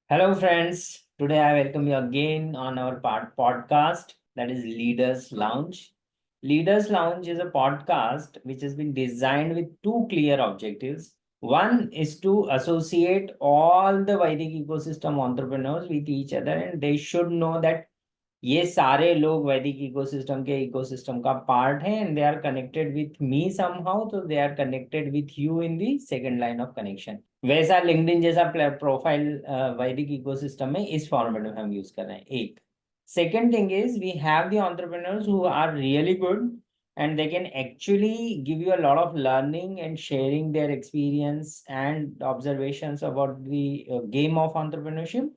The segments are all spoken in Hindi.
Hello, friends. Today I welcome you again on our podcast that is Leaders Lounge. Leaders Lounge is a podcast which has been designed with two clear objectives. One is to associate all the Vedic ecosystem entrepreneurs with each other, and they should know that ये सारे लोग वैदिक इकोसिस्टम का पार्ट हैं and they are connected with me somehow, तो they are connected with you in the second line of connection. वैसा लिंक्डइन जैसा प्रोफाइल वैदिक इकोसिस्टम में इस फॉर्मेट में हम यूज कर रहे हैं। एक second thing is we have the entrepreneurs who are really good and they can actually give you a lot of learning and sharing their experience and observations about the game of entrepreneurship,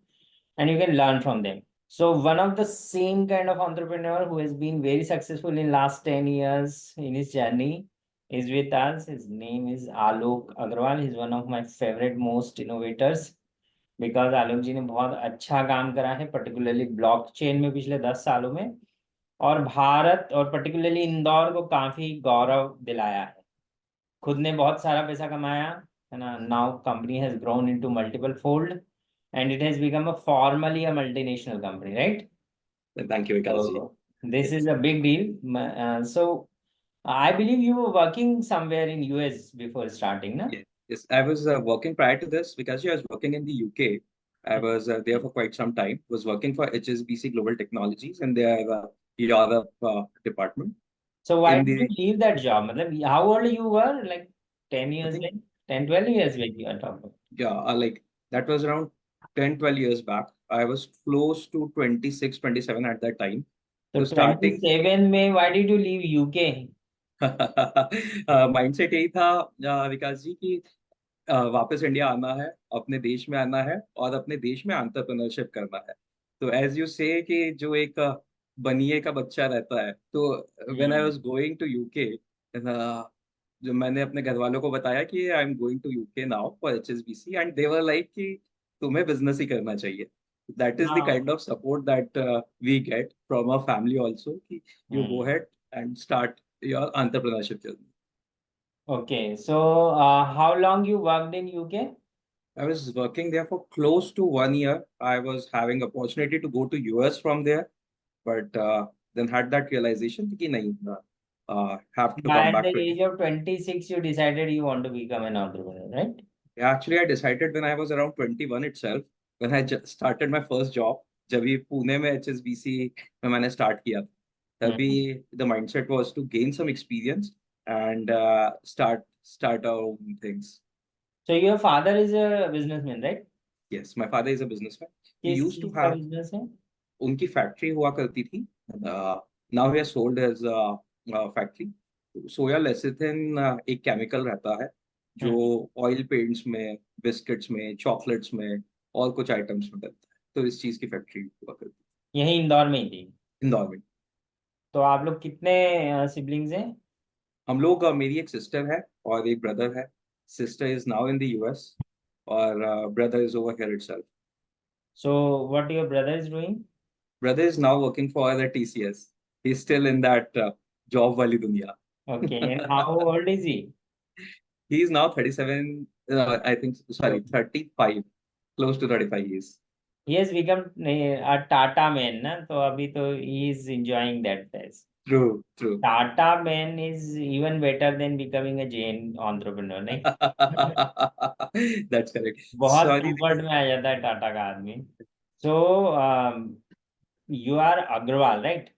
and you can learn from them. So one of the same kind of entrepreneur who has been very successful in last 10 years in his journey is with us. His name is Alok Agrawal. He's one of my favorite most innovators because आलोक जी ने बहुत अच्छा काम करा है पर्टिकुलरली ब्लॉकचेन में पिछले 10 सालों में, और भारत और पर्टिकुलरली इंदौर को काफी गौरव दिलाया है। खुद ने बहुत सारा पैसा कमाया है ना। Now company has grown into multiple fold and it has become a formally a multinational company, right? Thank you, Vikas ji. This is a big deal. So I believe you were working somewhere in US before starting, na? Yes, I was working prior to this because I was working in the UK. I was there for quite some time. Was working for HSBC Global Technologies and their Europe department. So why In did you the, leave that job? How old you were? Like 10 I years think, back? 10, 12 years back you are talking. yeah, like that was around 10, 12 years back. I was close to 26, 27 at that time. So So starting 27 में why did you leave UK? Mindset यही था विकास जी की वापस इंडिया आना है, अपने देश में आना है और अपने देश में एंटरप्रेन्योरशिप करना है। तो एज यू से कि जो एक बनिए का बच्चा रहता है, तो when I hmm. Was going to UK, जो मैंने अपने घर वालों को बताया कि I am going to UK now for HSBC and they were like कि तुम्हें बिजनेस ही करना चाहिए। That is the Now, kind of support that we get from our family also कि you go hmm. Head and start your entrepreneurship journey. Okay. So how long you worked in UK? I was working there for close to 1 year. I was having opportunity to go to US from there, but then had that realization कि नहीं, have to come By the back to India. age of 26, you decided you want to become an entrepreneur, right? Actually, I decided when I was around 21 itself, when I started my first job, जब भी पुणे में HSBC में मैंने start किया, तभी Hmm. the mindset was to gain some experience and start our own things. So your father is a businessman, right? Yes, my father is a businessman. He किस used to चीज का have बिजनेस है? उनकी फैक्ट्री हुआ करती थी। Now he sold as factory. Soya lecithin एक केमिकल रहता है जो हम्म। ऑयल पेंट्स में, बिस्किट्स में, चॉकलेट्स में और कुछ आइटम्स में डलता है। तो इस चीज की फैक्ट्री हुआ करती यही इंदौर में ही थी? थी इंदौर में। तो आप लोग कितने सिबलिंग्स हैं? हम लोग मेरी एक सिस्टर है और एक ब्रदर है। Sister is now in the US और brother is over here itself. So what your brother is doing? Brother is now working for the TCS. He is still in that job वाली दुनिया। Okay, and how old is he? He is now 37, I think, sorry, 35, close to 35 years. He has become a Tata man ना, तो अभी तो he is enjoying that phase. True, true. Tata man is even better than becoming a Jain entrepreneur, नहीं? That's correct. बहुत Sorry, कंफर्ट में आ जाता है टाटा का आदमी। सो you are Agrawal, right?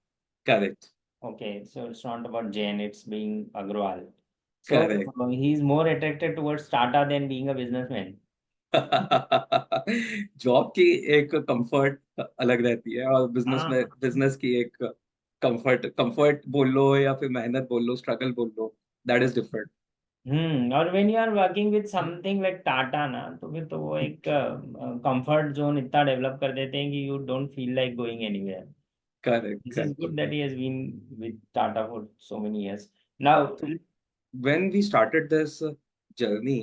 correct, Okay, so it's not about Jain, it's being Agrawal. So correct. he's more attracted towards Tata than being a businessman. Job की एक कंफर्ट अलग रहती है और हाँ। बिजनेस की एक कंफर्ट बोल लो या फिर मेहनत बोल लो, स्ट्रगल बोल लो, दैट इज डिफरेंट। और when you are working with something like Tata ना, तो फिर तो वो एक कंफर्ट जोन इतना डेवलप कर देते हैं कि you don't feel like going anywhere. Correct, This is correct. good that he has been with Tata for so many years. Now, तो when we started this journey,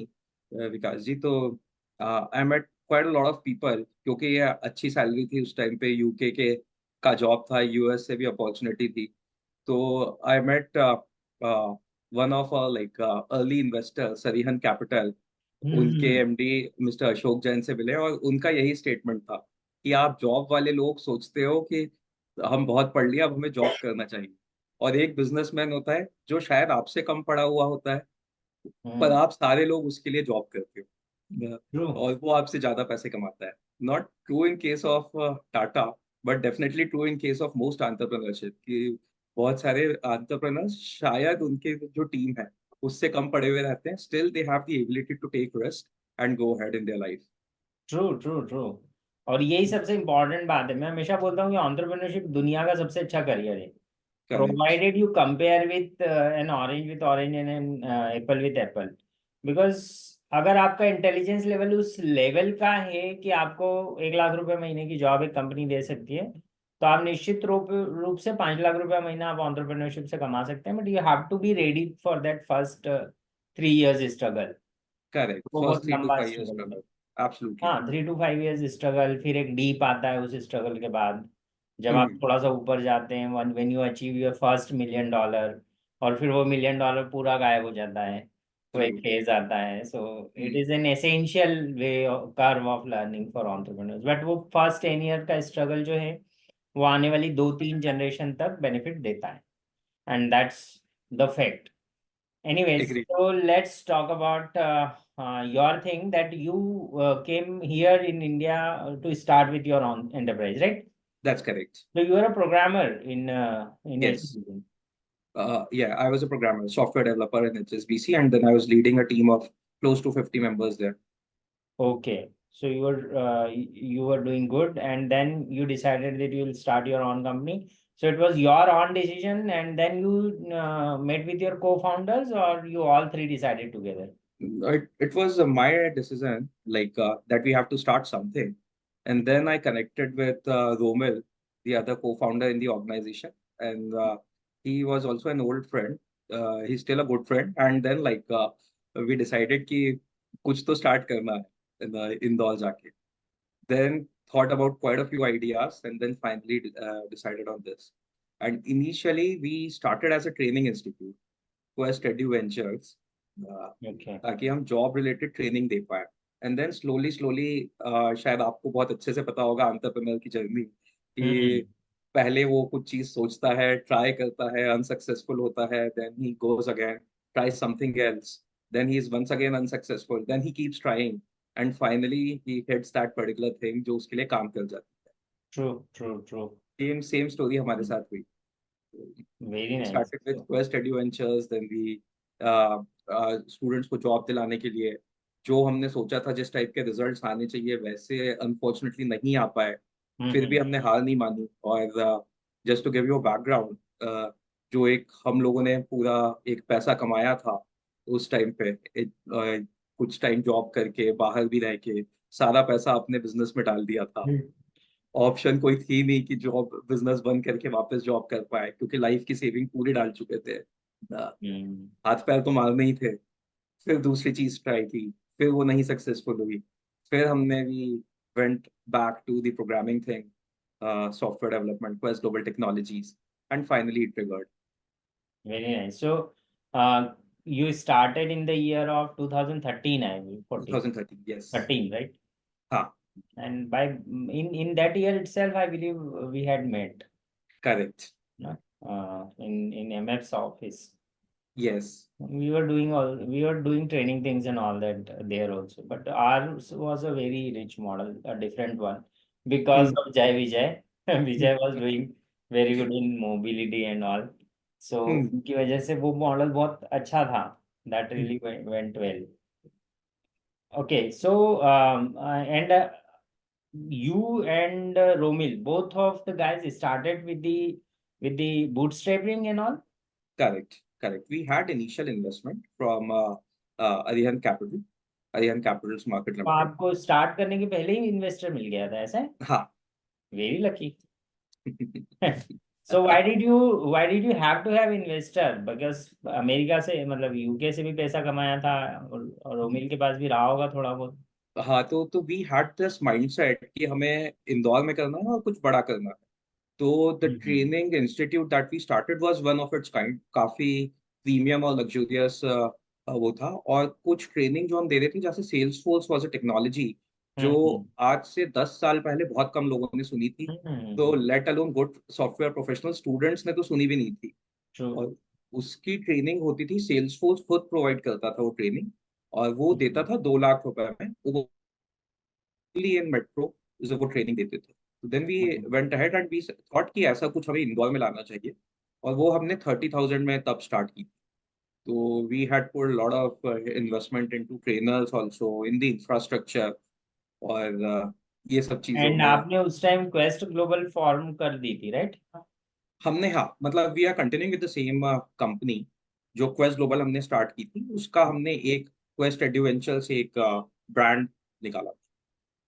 Vikas ji, तो I met quite a lot of people क्योंकि ये अच्छी सैलरी थी उस टाइम पे, यूके के का जॉब था, यूएस से भी अपॉर्चुनिटी थी। तो I met one of like early investor, Sarihan Capital, उनके hmm. MD mister Ashok Jain से मिले और उनका यही स्टेटमेंट था कि आप जॉब वाले लोग सोचते हो कि हम बहुत पढ़ लिया, अब हमें जॉब करना चाहिए। और एक बिजनेसमैन होता है जो शायद आपसे कम पढ़ा हुआ होता है, पर हम्म। आप सारे लोग उसके लिए जॉब करते हो ट्रू। और वो आपसे ज्यादा पैसे कमाता है। Not true in case of Tata, but definitely true in case of most entrepreneurship कि बहुत सारे एंटरप्रेन्योर्स शायद उनके जो टीम है उससे कम पढ़े हुए रहते हैं, still they have the ability to take risk and go ahead in their life. True true true. और यही सबसे इम्पोर्टेंट बात है, मैं हमेशा बोलता हूँ कि एंटरप्रेन्योरशिप दुनिया का सबसे अच्छा करियर है, correct. provided you compare with an orange with orange and an apple with apple, because अगर आपका इंटेलिजेंस लेवल उस लेवल का है कि आपको 1 लाख रुपए महीने की जॉब एक कंपनी दे सकती है, तो आप निश्चित रूप से 5 लाख रुपए महीना आप एंटरप्रेन्योरशिप से कमा सकते हैं, but you have to be ready for that first 3 years struggle. Correct, वो फर्स्ट बहुत थ्री टू लंबा फाइव इयर्स स्ट्रगल है। स्ट्रगल। एब्सोल्युटली। हाँ, 3 to 5 इयर्स स्ट्रगल, फिर एक डीप आता है उस स्ट्रगल के बाद, जब आप हम्म। थोड़ा सा ऊपर जाते हैं, one when you achieve your first $1 million, और फिर वो $1 million पूरा गायब हो जाता है। वो ट्रू। एक फेज आता है, so it is an essential way curve of learning for entrepreneurs, but वो फर्स्ट 10 ईयर का स्ट्रगल जो है वो आने वाली 2-3 जनरेशन तक बेनिफिट देता है, and that's the fact. Anyways, agree. so let's talk about your thing that you came here in India to start with your own enterprise, right? That's correct. So you are a programmer in yes. HSBC. Yeah, I was a programmer, software developer in HSBC, and then I was leading a team of close to 50 members there. Okay, so you were doing good, and then you decided that you will start your own company. So it was your own decision, and then you met with your co-founders, or you all three decided together? It was my decision, like that we have to start something. And then I connected with Romil, the other co-founder in the organization. And he was also an old friend. He's still a good friend. And then we decided कि कुछ तो start करना है इंदौर जाके. Then thought about quite a few ideas and then finally decided on this. And initially we started as a training institute, Quest Edu Ventures, Okay. ताकि हम जॉब रिलेटेड ट्रेनिंग दे पाए। एंड देन स्लोली स्लोली, शायद आपको बहुत अच्छे से पता होगा एंटरप्रेन्योर की जर्नी, कि Hmm. पहले वो कुछ चीज सोचता है, ट्राई करता है, अनसक्सेसफुल होता है, then he goes again, try something else, then he is once again unsuccessful, then he keeps trying, and finally he hits that particular thing जो उसके लिए काम कर जाती True, true, true. है। सेम स्टोरी हमारे Hmm. साथ हुई। Very We nice. started with Quest Adventures, then we uh, students को जॉब दिलाने के लिए जो हमने सोचा था जिस टाइप के रिजल्ट्स आने चाहिए वैसे अनफॉर्चुनेटली नहीं आ पाए, फिर भी Mm-hmm. हमने हार नहीं मानी। और just to give you background, जो एक हम लोगों ने पूरा एक पैसा कमाया था उस टाइम पे, कुछ टाइम जॉब करके बाहर भी रह के सारा पैसा अपने बिजनेस में डाल दिया था। ऑप्शन कोई थी नहीं कि जॉब बिजनेस बंद करके वापस जॉब कर पाए, क्योंकि लाइफ की सेविंग पूरी डाल चुके थे। Mm. हाथ पैर तो मारने ही थे। फिर दूसरी चीज ट्राई की, फिर वो नहीं सक्सेसफुल हुई। फिर हमने भी went back to the programming thing, software development, Quest Global Technologies, and finally it triggered. Very nice. So, you started in the year of 2013, I believe, 14, 2013, yes. 13, right? हाँ। And in that year itself, I believe we had met, correct. no? In MF's office. Yes. We were doing training things and all that there also. But ours was a very rich model, a different one, because of Jai Vijay. Vijay was doing very good in mobility and all. So उनकी वजह से वो मॉडल बहुत अच्छा था. That really went well. Okay, so and you and Romil, both of the guys started with the bootstrapping and all. Correct, correct. We had initial investment from Arihant Capital, Arihant Capital's Market तो Limited. आपको स्टार्ट करने के पहले ही इन्वेस्टर मिल गया था, ऐसा है? हाँ। Very lucky. So why did you have to have investor? Because America से मतलब यूके से भी पैसा कमाया था, और रोमिल के पास भी रहा होगा थोड़ा बहुत. हाँ, तो वी हैड दिस माइंडसेट कि हमें इंदौर में करना है और कुछ बड़ा करना है। तो the hmm. Training institute that we started was one of its kind, काफी प्रीमियम और लग्जूरियस वो था, और कुछ ट्रेनिंग जो हम दे रहे थे, जैसे Salesforce was a technology जो हम्म आज से 10 साल पहले बहुत कम लोगों ने सुनी थी। तो hmm let alone good software professional students ने तो सुनी भी नहीं थी। ट्रू। और उसकी ट्रेनिंग होती थी, सेल्स फोर्स खुद प्रोवाइड करता था वो ट्रेनिंग, और वो देता था 2 लाख रुपए में, वो इन मेट्रो जो वो ट्रेनिंग देते थे। तो then we went ahead and we thought कि ऐसा कुछ हमें इंदौर में लाना चाहिए, और वो हमने 30,000 में तब स्टार्ट की। तो we had put lot of investment into trainers also in the infrastructure, और ये सब चीजों एंड में आपने उस टाइम क्वेस्ट ग्लोबल फॉर्म कर दी थी, राइट? हमने, हाँ मतलब we are continuing with the same company. जो क्वेस्ट ग्लोबल हमने स्टार्ट की थी, उसका हमने एक क्वेस्ट एडवेंचर से एक ब्रांड निकाला।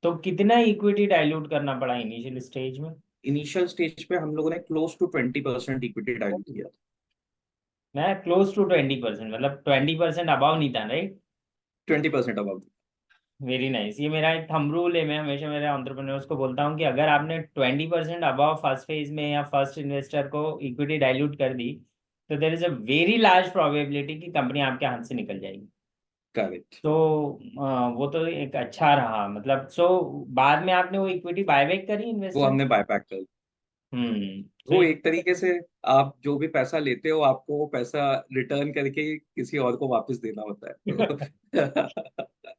तो कितना इक्विटी डाइल्यूट करना पड़ा इनिशियल स्टेज में? इनिशियल स्टेज पे हम लोगों ने क्लोज टू 20% इक्विटी डाइल्यूट किया था। मैं क्लोज टू 20%, मतलब 20% अबाव नहीं था, राइट? 20% अबाउट। Very nice. ये मेरा एक थंब रूल है, मैं हमेशा मेरे एंटरप्रेन्योर्स को बोलता हूँ कि अगर आपने 20% अबाव फर्स्ट फेज में या फर्स्ट इन्वेस्टर को इक्विटी डाइल्यूट कर दी, तो there is a very large probability कि कंपनी आपके हाथ से निकल जाएगी। करेक्ट। तो वो तो एक अच्छा रहा, मतलब सो बाद में आपने वो इक्विटी बायबैक करी वो इन्वेस्टर? हमने बायबैक कर। तो वो एक तरीके से, आप जो भी पैसा लेते हो, आपको वो पैसा रिटर्न करके किसी और को वापस देना होता है।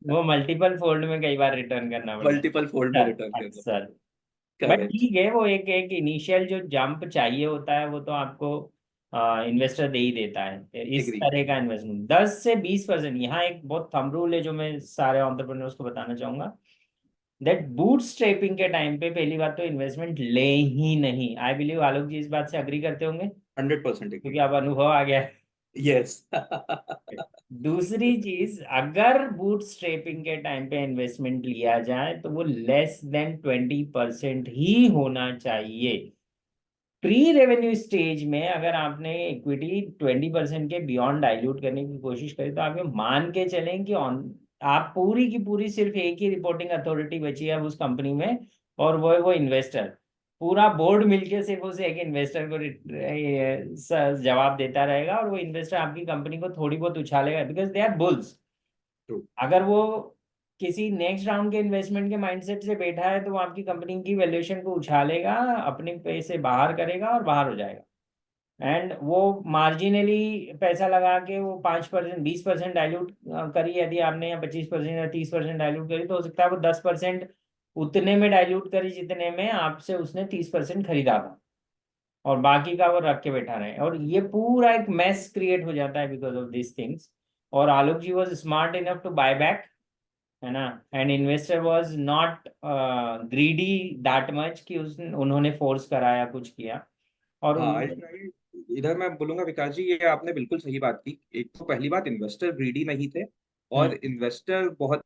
तो वो मल्टीपल फोल्ड में कई बार रिटर्न करना मल्टीपल फोल्ड में पड़ता है रिटर्न अक्सर करना। अक्सर। But correct. ठीक है, वो एक एक इनिशियल जो जंप चाहिए होता है वो तो आपको इन्वेस्टर दे ही देता है इस एग्री। तरह का इन्वेस्टमेंट। 10 से 20%, यहाँ एक बहुत थंब रूल है जो मैं सारे एंटरप्रेन्योर्स को बताना चाहूंगा, दैट बूट स्ट्रैपिंग के टाइम पे पहली बात तो इन्वेस्टमेंट ले ही नहीं। आई बिलीव आलोक जी इस बात से अग्री करते होंगे, 100% एग्री। क्योंकि अब अनुभव आ गया है। यस। दूसरी चीज, अगर बूट स्ट्रैपिंग के टाइम पे इन्वेस्टमेंट लिया जाए तो वो लेस देन 20% ही होना चाहिए। प्री रेवेन्यू स्टेज में अगर आपने इक्विटी 20% के बियॉन्ड डाइल्यूट करने की कोशिश करी, तो आप ये मान के चलें कि ऑन आप पूरी की पूरी सिर्फ एक ही रिपोर्टिंग अथॉरिटी बची है अब उस कंपनी में, और वो इन्वेस्टर। पूरा बोर्ड मिलके सिर्फ उस एक इन्वेस्टर को जवाब देता रहेगा, और वो इन्वेस्टर आपकी कंपनी को थोड़ी बहुत उछालेगा because they are bulls. True. अगर वो किसी नेक्स्ट राउंड के इन्वेस्टमेंट के माइंडसेट से बैठा है तो वो आपकी कंपनी की वैल्यूएशन को उछालेगा, अपने पैसे बाहर करेगा और बाहर हो जाएगा। एंड वो मार्जिनली पैसा लगा के वो 5% 20% डाइल्यूट करी यदि आपने, या 25% या 30% डाइल्यूट करी, तो हो सकता है वो 10% उतने में डाइल्यूट करी जितने में आपसे उसने 30% खरीदा था, और बाकी का वो रख के बैठा रहे, और ये पूरा एक मैस क्रिएट हो जाता है बिकॉज ऑफ दिस थिंग्स। और Alok ji was smart enough to buy back, है ना? And investor was not greedy that much कि उस उन्होंने फोर्स कराया कुछ किया, और हाँ, उन्होंने। इधर मैं बोलूंगा विकास जी, ये आपने बिल्कुल सही बात की। एक तो पहली बात, इन्वेस्टर ग्रीडी नहीं थे, और हम्म इन्वेस्टर बहुत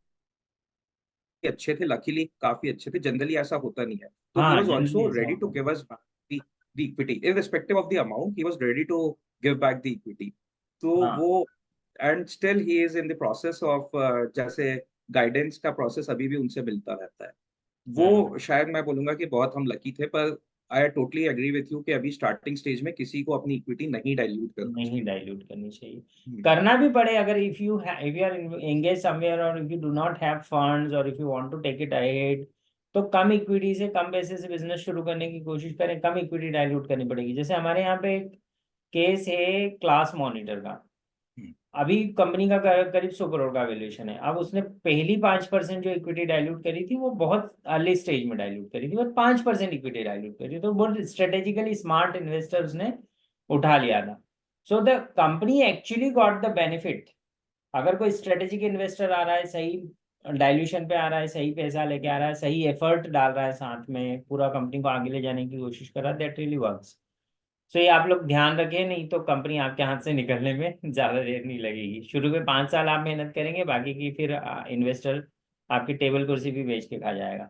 ही अच्छे थे, लकीली काफी अच्छे थे। जनरली ऐसा होता नहीं है। तो ही हाँ, वाज जनरली आल्सो ऐसा रेडी टू होता है। Give us the equity irrespective of the amount, he was ready to give back the equity। तो हाँ वो, and still he is in the process of, जैसे गाइडेंस का प्रोसेस अभी भी उनसे मिलता रहता है। हम्म वो शायद मैं बोलूंगा कि बहुत हम लकी थे, पर I totally agree with you कि अभी स्टार्टिंग स्टेज में किसी को अपनी इक्विटी नहीं डाइल्यूट करना नहीं चाहिए। डाइल्यूट करनी चाहिए। हम्म। करना भी पड़े अगर if you are engage somewhere, और if you do not have funds, और if you want to take it ahead, तो कम इक्विटी से कम पैसे से बिजनेस शुरू करने की कोशिश करें, कम इक्विटी डाइल्यूट करनी पड़ेगी। जैसे हमारे यहाँ पे एक केस है क्लास मॉनिटर का। हम्म। अभी कंपनी का करीब 100 करोड़ का वैल्यूएशन है। अब उसने पहली 5% जो इक्विटी डाइल्यूट करी थी वो बहुत अर्ली स्टेज में डाइल्यूट करी थी, बट 5% इक्विटी डाइल्यूट करी, तो बहुत स्ट्रेटेजिकली स्मार्ट इन्वेस्टर्स ने उठा लिया था। So the company actually got the benefit. अगर कोई स्ट्रेटेजिक इन्वेस्टर आ रहा है, सही डाइल्यूशन पे आ रहा है, सही पैसा लेके आ रहा है, सही एफर्ट डाल रहा है, साथ में पूरा कंपनी को आगे ले जाने की कोशिश कर रहा है, दैट रियली वर्क्स। सो ये आप लोग ध्यान रखें, नहीं तो कंपनी आपके हाथ से निकलने में ज्यादा देर नहीं लगेगी। शुरू में 5 साल आप मेहनत करेंगे, बाकी की फिर इन्वेस्टर आपकी टेबल कुर्सी भी बेच के खा जाएगा।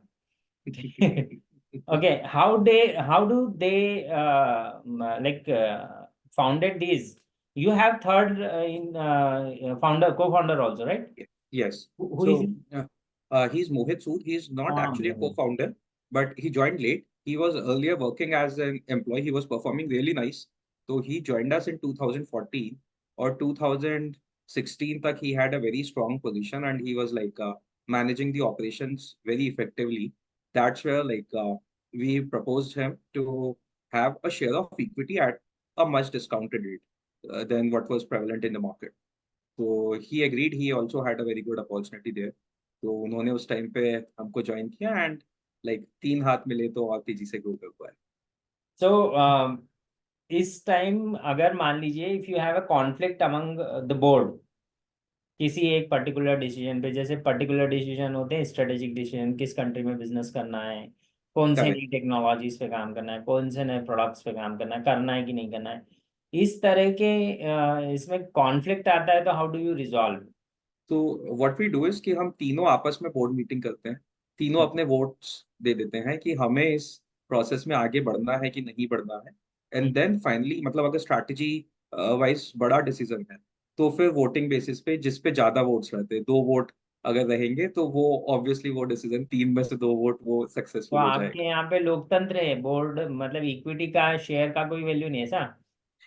Okay, how do they like founded these? You have third in founder, co-founder also, right? Yes. Who is So he? he's Mohit Sood. He's not actually a Mohit. co-founder, but he joined late. He was earlier working as an employee. He was performing really nice. So he joined us in 2014 or 2000. 2016 तक he had a very strong position and he was like managing the operations very effectively. That's where like we proposed him to have a share of equity at a much discounted rate than what was prevalent in the market. So he agreed. He also had a very good opportunity there. तो उन्होंने उस टाइम पे हमको ज्वाइन किया एंड लाइक तीन हाथ मिले तो और तेजी से ग्रो कर पाए. So इस टाइम अगर मान लीजिए if you have a conflict among the board किसी एक पर्टिकुलर डिसीजन पे, जैसे पर्टिकुलर डिसीजन होते हैं स्ट्रेटेजिक डिसीजन, किस कंट्री में बिजनेस करना है, कौन से नई करेक्ट. टेक्नोलॉजीज पे काम करना है, कौन से नए प्रोडक्ट्स पे काम करना है कि नहीं करना है, इस तरह के इसमें कॉन्फ्लिक्ट आता है तो हाउ डू यू रिजॉल्व? तो व्हाट वी डू इज कि हम तीनों आपस में बोर्ड मीटिंग करते हैं. तीनों अपने वोट्स दे देते हैं कि हमें इस प्रोसेस में आगे बढ़ना है कि नहीं बढ़ना है. एंड देन फाइनली मतलब अगर स्ट्रैटेजी वाइज बड़ा डिसीजन है तो फिर वोटिंग बेसिस पे जिस पे ज्यादा वोट्स रहते हैं, 2 वोट अगर रहेंगे तो वो ऑब्वियसली वो डिसीजन 3 में से 2 वोट वो तो सक्सेसफुल हो आपके जाएगा. यहाँ पे लोकतंत्र है, बोर्ड मतलब इक्विटी का शेयर का कोई वैल्यू नहीं है ऐसा? नहीं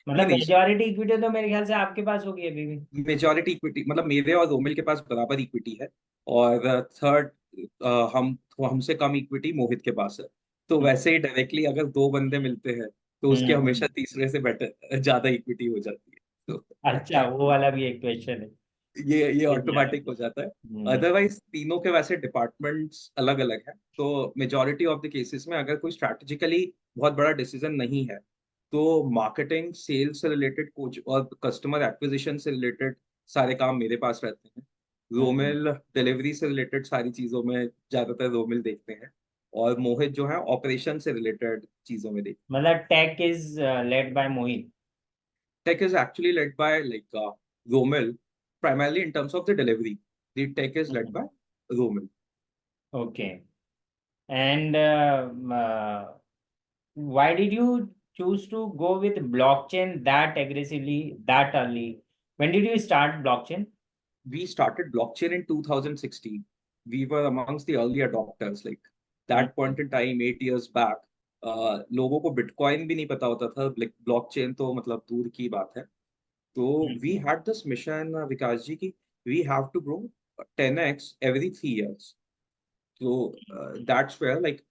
मतलब नहीं. मेजॉरिटी इक्विटी तो मेरे ख्याल से आपके पास होगी अभी भी। मेजॉरिटी इक्विटी मतलब मेरे और रोमिल के पास बराबर इक्विटी है. और थर्ड हम हमसे कम इक्विटी मोहित के पास है. तो हम्म वैसे ही डायरेक्टली अगर 2 बंदे मिलते हैं तो उसके हम्म। हमेशा तीसरे से बेटर ज्यादा इक्विटी हो जाती है. अच्छा, वो तो वाला भी एक क्वेश्चन है। ये ठीक है। ऑटोमेटिक हो जाता है. हम्म अदरवाइज तीनों के वैसे डिपार्टमेंट्स अलग अलग हैं. तो मेजॉरिटी ऑफ द केसेस में अगर कोई स्ट्रैटेजिकली बहुत बड़ा डिसीजन नहीं है तो मार्केटिंग सेल्स से रिलेटेड कुछ और कस्टमर एक्विजिशन से रिलेटेड सारे काम मेरे पास रहते हैं. हम्म। रोमिल डिलीवरी से रिलेटेड सारी चीजों में ज्यादातर रोमिल देखते हैं. और मोहित जो है ऑपरेशन से रिलेटेड चीजों में देखते हैं. मतलब tech is led by Mohit. Tech is actually led by like Romil, primarily in terms of the delivery. The tech is led by Romil. Okay. And why did you choose to go with blockchain that aggressively that early? When did you start blockchain? We started blockchain in 2016. We were amongst the early adopters. Like that hmm point in time, 8 years back, लोगों को बिटकॉइन भी नहीं पता होता था. ब्लॉकचेन तो मतलब दूर की बात है. तो we had this mission, विकास जी की we have to grow 10x every 3 years. So that's where like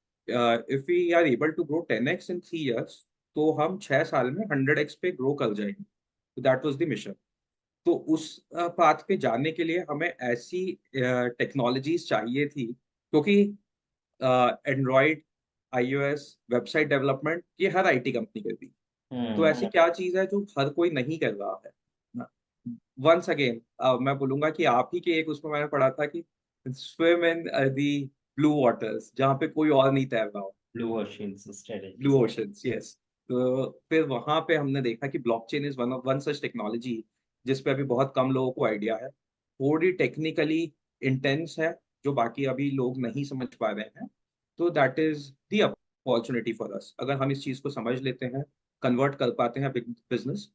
if we are able to grow 10x in 3 years, तो हम 6 साल में 100x पे ग्रो कर जाएंगे. तो दैट वाज द मिशन. तो उस पाथ पे जाने के लिए हमें ऐसी टेक्नोलॉजीज चाहिए थी क्योंकि एंड्रॉइड, आईओएस, वेबसाइट डेवलपमेंट ये हर आईटी कंपनी करती है. तो ऐसी क्या चीज है जो हर कोई नहीं कर रहा है. वंस अगेन मैं बोलूंगा कि आप ही के एक उसमें मैंने पढ़ा था कि swim in the blue waters जहाँ पे कोई और नहीं तैर रहा हो. Blue ocean strategy. Blue oceans, yes. तो फिर वहां पे हमने देखा कि blockchain is one such technology जिस पे अभी बहुत कम लोगों को आइडिया है. थोड़ी टेक्निकली इंटेंस है जो बाकी अभी लोग नहीं समझ पा रहे हैं. तो that is the opportunity for us. अगर हम इस चीज को समझ लेते हैं, कन्वर्ट कर पाते हैं बिजनेस,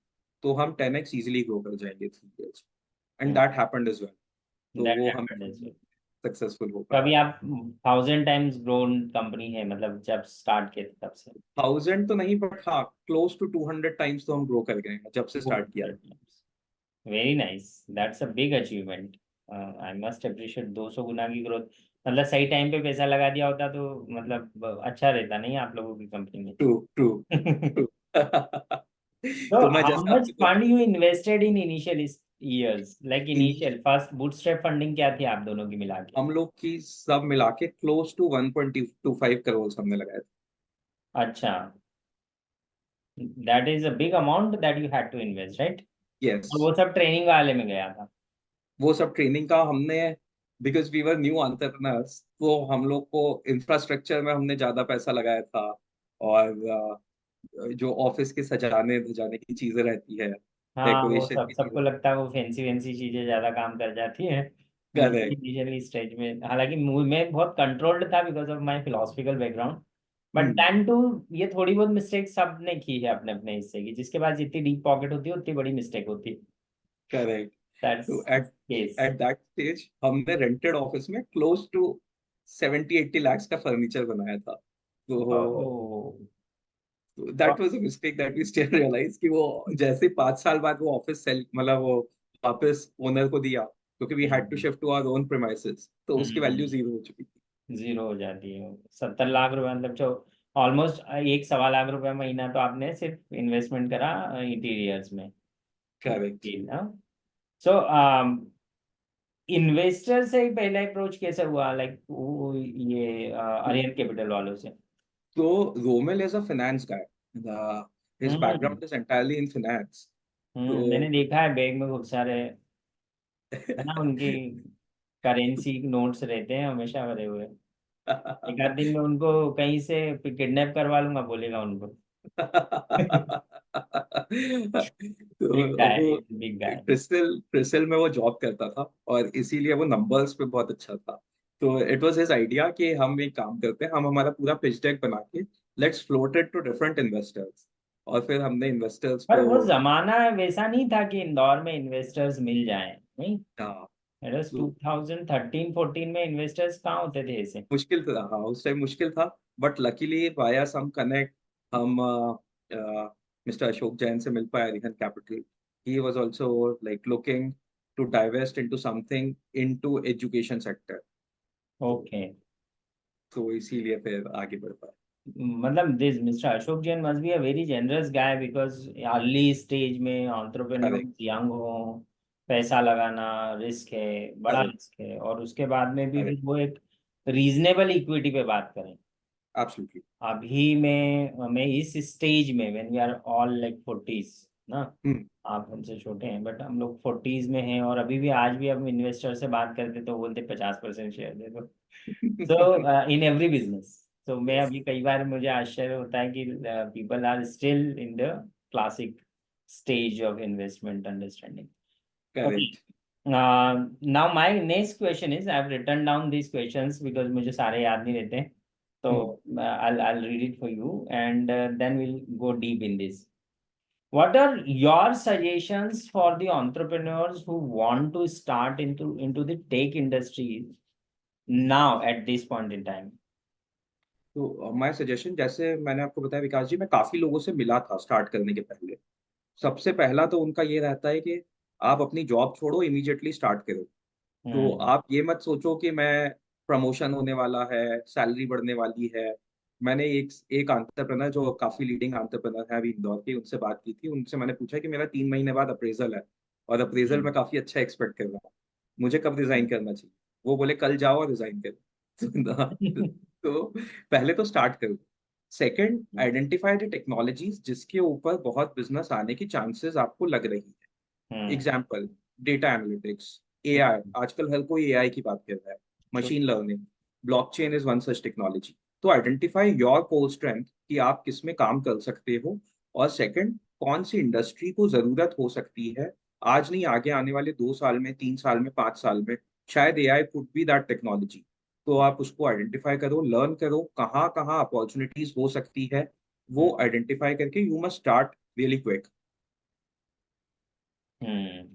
तो हम 10x इजिली ग्रो कर जाएंगे 3 years. And that happened as well. तो दैट वो हमें हैपेंड एज वेल। सक्सेसफुल हो तो पाया. अभी आप 1000 टाइम्स ग्रोन कंपनी है, मतलब जब स्टार्ट किए थे तब से। 1000 तो नहीं बट हाँ क्लोज टू 200 टाइम्स तो हम ग्रो कर गए हैं जब से स्टार्ट किया है. Very nice, that's a big achievement. I must appreciate 200 गुना की ग्रोथ। मतलब सही टाइम पे पैसा लगा दिया होता तो मतलब अच्छा रहता नहीं आप लोगों की कंपनी में। True true true. So तो मैं how जैसा much आपको fund you invested in initial years? Like initial initial first bootstrap funding क्या थी आप दोनों की मिला के? हम लोग की सब मिला के क्लोज टू 1.25 करोड़ हमने लगाए अच्छा, that is a big amount that you had to invest, right? थे. यस. और वो सब ट्रेनिंग वाले में गया था। वो सब ट्रेनिंग का हमने because we were new entrepreneurs तो हम लोग को इंफ्रास्ट्रक्चर में हमने ज्यादा पैसा लगाया था. और जो ऑफिस के सजाने धजाने की चीजें रहती है, हाँ, वो डेकोरेशन सब की सबको चीजें. लगता है वो फैंसी वैंसी चीजें ज्यादा काम कर जाती है करेक्ट. इनिशियली स्टेज में। हालांकि मैं बहुत कंट्रोल्ड था because of my philosophical background. But hmm. Time to ये थोड़ी बहुत मिस्टेक सबने की है अपने अपने हिस्से की, जिसके पास जितनी डीप पॉकेट होती है उतनी बड़ी मिस्टेक होती है। Correct. That's the case. At that stage हमने रेंटेड ऑफिस में क्लोज टू 70-80 lakhs का फर्नीचर बनाया था. तो oh. That was a mistake that we still realize कि वो जैसे 5 साल बाद वो ऑफिस सेल मतलब वो वापस ओनर को दिया, क्योंकि we had to shift to our own premises, तो उसकी वैल्यू हम्म, जीरो हो चुकी थी। जीरो हो जाती है। 70 लाख रुपए मतलब जो ऑलमोस्ट 1 सवा लाख रुपए महीना तो आपने सिर्फ इन्वेस्टमेंट करा इंटीरियर्स में। करेक्ट। सो इन्वेस्टर से ही पहला अप्रोच कैसे हुआ, लाइक ये अरियन कैपिटल वालों से? तो Romel is a finance guy, his hmm. Background is entirely in finance. तो मैंने देखा है बैग में खूब सारे, है ना, उनकी करेंसी नोट्स रहते हैं हमेशा भरे हुए। एक आध दिन में उनको कहीं से किडनैप करवा लूंगा, बोलेगा उनको। बिग तो गाय, वो बिग गाय। क्रिस्टल क्रिस्टल में वो जॉब करता था, और इसीलिए वो नंबर्स पे बहुत अच्छा था। तो इट वाज हिज आइडिया कि हम एक काम करते हैं, हम हमारा पूरा पिच डेक बना के let's float it to different investors. और फिर हमने इन्वेस्टर्स पर को, वो जमाना वैसा नहीं था कि इंदौर में इन्वेस्टर्स मिल जाएं, नहीं। हाँ, इट वाज तो 2013-14 में इन्वेस्टर्स कहाँ होते थे ऐसे। मुश्किल था, हाँ उस टाइम मुश्किल था। But luckily via some connect हम मिस्टर अशोक जैन से मिल पाए, Rihan capital. He was also like looking to divest into something into education sector. तो ओके। तो इसीलिए फिर आगे बढ़ पाए। मतलब this mister Ashok Jain must be a very generous guy, because early stage में एंटरप्रेन्योर करेक्ट, यंग हो, पैसा लगाना रिस्क है, बड़ा करेक्ट, रिस्क है, और उसके बाद में भी फिर करेक्ट, वो एक रीजनेबल इक्विटी पे बात करें। एब्सोल्युटली। अभी मैं इस स्टेज में when we are all like 40s ना, हम्म। आप हमसे छोटे हैं बट हम लोग 40s में हैं, और अभी भी आज भी हम इन्वेस्टर से बात करते तो बोलते 50% शेयर दे दो। सो इन एवरी बिजनेस, तो मैं यस, अभी कई बार मुझे आश्चर्य होता है कि people are still in the classic stage of investment understanding. Okay, correct. Now my next question is, I have written down these questions because मुझे सारे याद नहीं रहते। तो hmm. I'll read it for you, and then we'll go deep in this. What are your suggestions for the entrepreneurs who want to start into the tech industry now at this point in time? तो माय सजेशन, जैसे मैंने आपको बताया विकास जी, मैं काफी लोगों से मिला था स्टार्ट करने के पहले। सबसे पहला तो उनका ये रहता है कि आप अपनी जॉब छोड़ो, इमीडिएटली स्टार्ट करो। तो हम्म। आप ये मत सोचो कि मैं प्रमोशन होने वाला है, सैलरी बढ़ने वाली है। मैंने एक एक एंटरप्रेन्योर जो काफी लीडिंग एंटरप्रेन्योर है अभी इंदौर के, उनसे बात की थी। उनसे मैंने पूछा कि मेरा 3 महीने बाद अप्रेजल है, और अप्रेजल हम्म। में काफी अच्छा एक्सपेक्ट कर रहा हूँ, मुझे कब रिजाइन करना चाहिए? वो बोले कल जाओ और रिजाइन करो। तो पहले तो स्टार्ट करो। सेकंड, आइडेंटिफाई द टेक्नोलॉजीज जिसके ऊपर बहुत बिजनेस आने की चांसेस आपको लग रही है। हम्म। एग्जाम्पल, डेटा एनालिटिक्स, एआई, आजकल हर कोई एआई की बात कर रहा है, True. Machine learning, blockchain is one such technology. तो आइडेंटिफाई योर कोर स्ट्रेंथ कि आप किस में काम कर सकते हो। और सेकंड, कौन सी इंडस्ट्री को जरूरत हो सकती है आज नहीं, आगे आने वाले 2 साल में, 3 साल में, 5 साल में, शायद AI could be that technology. तो आप उसको आइडेंटिफाई करो, लर्न करो, कहाँ कहाँ अपॉर्चुनिटीज हो सकती है, वो आइडेंटिफाई करके you must start really quick. Hmm.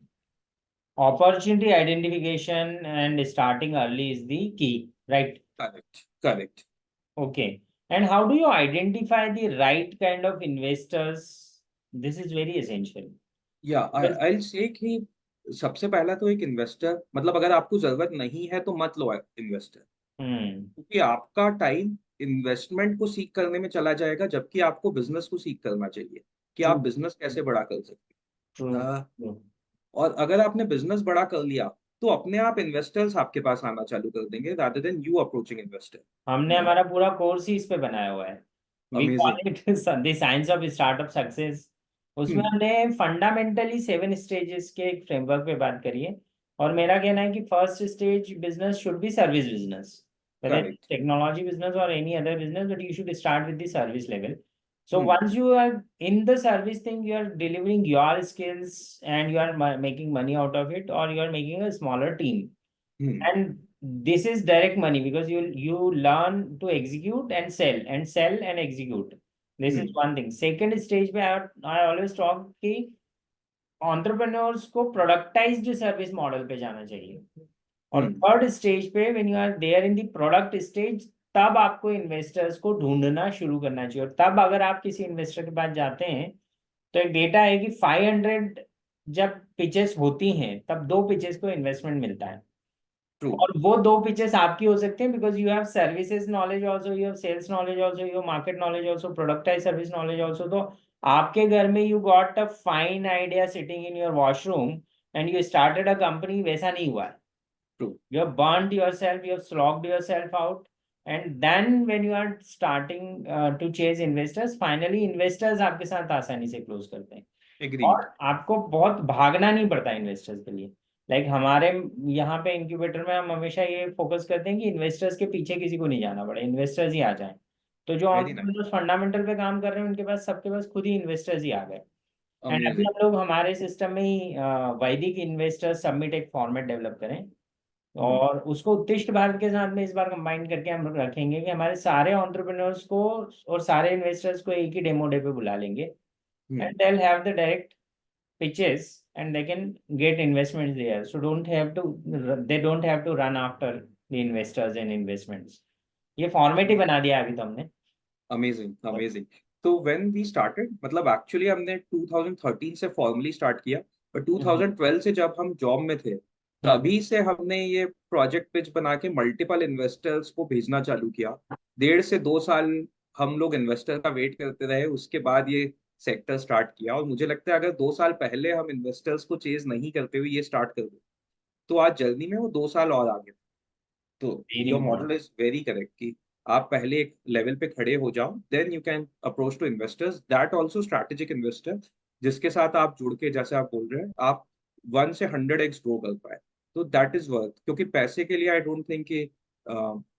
Opportunity identification and starting early is the key, right? Correct, correct. Okay. And how do you identify the right kind of investors? This is very essential. या Because, आई से कि सबसे पहला तो एक इन्वेस्टर, मतलब अगर आपको जरूरत नहीं है तो मत लो इन्वेस्टर, hmm, क्योंकि आपका टाइम इन्वेस्टमेंट को सीख करने में चला जाएगा, जबकि आपको बिजनेस को सीख करना चाहिए कि आप true, बिजनेस कैसे बड़ा कर सकते हैं। true, true. और अगर आपने बिजनेस बड़ा कर लिया, तो अपने आप इन्वेस्टर्स आपके पास आना चालू कर देंगे, रादर देन यू अप्रोचिंग हमने इन्वेस्टर। हमारा पूरा कोर्स ही इस पे बनाया हुआ है। We amazing. Call it the science of startup success. उसमें हम्म। हमने फंडामेंटली 7 स्टेजेस के एक फ्रेमवर्क पे बात करी है। और मेरा कहना है कि first stage business should be service business, whether it's correct. technology business or any other business, but you should start with the service level. So hmm. once you are in the service thing, you are delivering your skills and you are making money out of it, or you are making a smaller team. Hmm. And this is direct money because you learn to execute and sell and execute. This is hmm. one thing. Second stage पे I always talk कि entrepreneurs को productized service model पे जाना चाहिए। और हम्म। थर्ड स्टेज पे when you are there in the product stage, तब आपको इन्वेस्टर्स को ढूंढना शुरू करना चाहिए। और तब अगर आप किसी इन्वेस्टर के पास जाते हैं, तो एक डेटा है कि 500 जब पिचेस होती हैं तब 2 पिचेस को इन्वेस्टमेंट मिलता है, ट्रू। और वो 2 पिचेस आपकी हो सकती हैं because you have services knowledge also, you have sales knowledge also, you have market knowledge also, productize service knowledge also. तो आपके घर में you got a fine idea sitting in your washroom and you started a company, वैसा नहीं हुआ है। True. You have burnt yourself, you have slogged yourself out, and then when you are starting to chase investors, finally investors आपके साथ आसानी से क्लोज करते हैं, और एग्रीड। आपको बहुत भागना नहीं पड़ता इन्वेस्टर्स के लिए। लाइक हमारे यहाँ पे इंक्यूबेटर में हम हमेशा ये फोकस करते हैं कि इन्वेस्टर्स के पीछे किसी को नहीं जाना पड़े, इन्वेस्टर्स ही आ जाएं। तो जो वेरी नाइस। एंटरप्रेन्योर्स फंडामेंटल पे काम कर रहे हैं उनके पास, सबके पास खुद ही इन्वेस्टर्स ही आ गए। एंड अभी अमेजिंग। हम लोग हमारे सिस्टम में ही वैदिक इन्वेस्टर सबमिट एक फॉर्मेट डेवलप करें, हम्म। और उसको उत्कृष्ट भारत के साथ में इस बार कंबाइन करके हम रखेंगे कि हमारे सारे एंटरप्रेन्योर्स को और सारे इन्वेस्टर्स को एक ही डेमो डे पे बुला लेंगे, hmm. And they will have the direct pitches and they can get investments there, so they don't have to run after the investors and investments. ये फॉर्मेट ही बना दिया है अभी तो हमने। Amazing amazing. तो व्हेन वी स्टार्टेड, मतलब एक्चुअली हमने 2013 से फॉर्मली स्टार्ट किया, पर हम्म 2012 से जब हम जॉब में थे हम्म तभी से हमने ये प्रोजेक्ट पिच बना के मल्टीपल इन्वेस्टर्स को भेजना चालू किया। 1.5 से 2 साल हम लोग इन्वेस्टर का वेट करते रहे, उसके बाद ये सेक्टर स्टार्ट किया। और मुझे लगता है अगर 2 साल पहले हम इन्वेस्टर्स को चेज नहीं करते हुए ये स्टार्ट कर दो, तो आज जर्नी में वो 2 साल और आगे। तो very your good. Model is very correct कि आप पहले एक लेवल पे खड़े हो जाओ, then you can approach to investors, that also strategic investor, जिसके साथ आप जुड़ के, जैसे आप बोल रहे हैं, आप 1 से 100x ग्रो कर पाए। तो दैट इज वर्थ, क्योंकि पैसे के लिए आई डोंट थिंक कि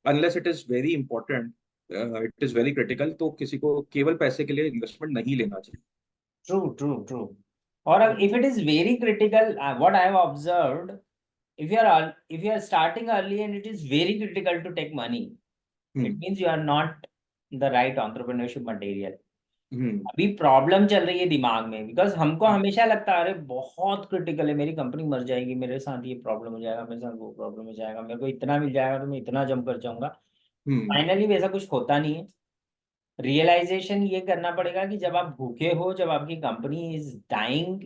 unless it is very important, it is very critical, तो किसी को केवल पैसे के लिए इन्वेस्टमेंट नहीं लेना चाहिए। True true true. और if it is very critical, what I have observed, if you are starting early and it is very critical to take money, it hmm. means you are not the right entrepreneurship material. हम्म। अभी प्रॉब्लम चल रही है दिमाग में, बिकॉज हमको हमेशा लगता है अरे बहुत क्रिटिकल है, मेरी कंपनी मर जाएगी, मेरे साथ ये प्रॉब्लम हो जाएगा, मेरे साथ वो प्रॉब्लम हो जाएगा, मेरे को इतना मिल जाएगा तो मैं इतना जंप कर जाऊंगा। हम्म। फाइनली वैसा कुछ होता नहीं है। रियलाइजेशन ये करना पड़ेगा कि जब आप भूखे हो, जब आपकी company is dying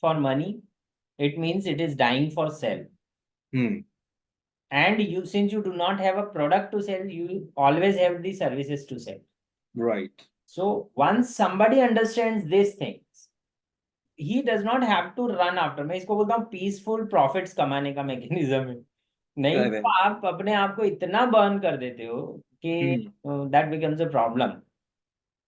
for money, it means it is dying for sale, hmm. and you, since you do not have a product to sell, you always have the services to sell. Right. So once somebody understands these things, he does not have to run after, मैं इसको बोलता हूँ पीसफुल प्रॉफिट्स कमाने का मैकेनिज्म है। नहीं तो करेक्ट। आप अपने आप को इतना बर्न कर देते हो कि hmm. That becomes a problem.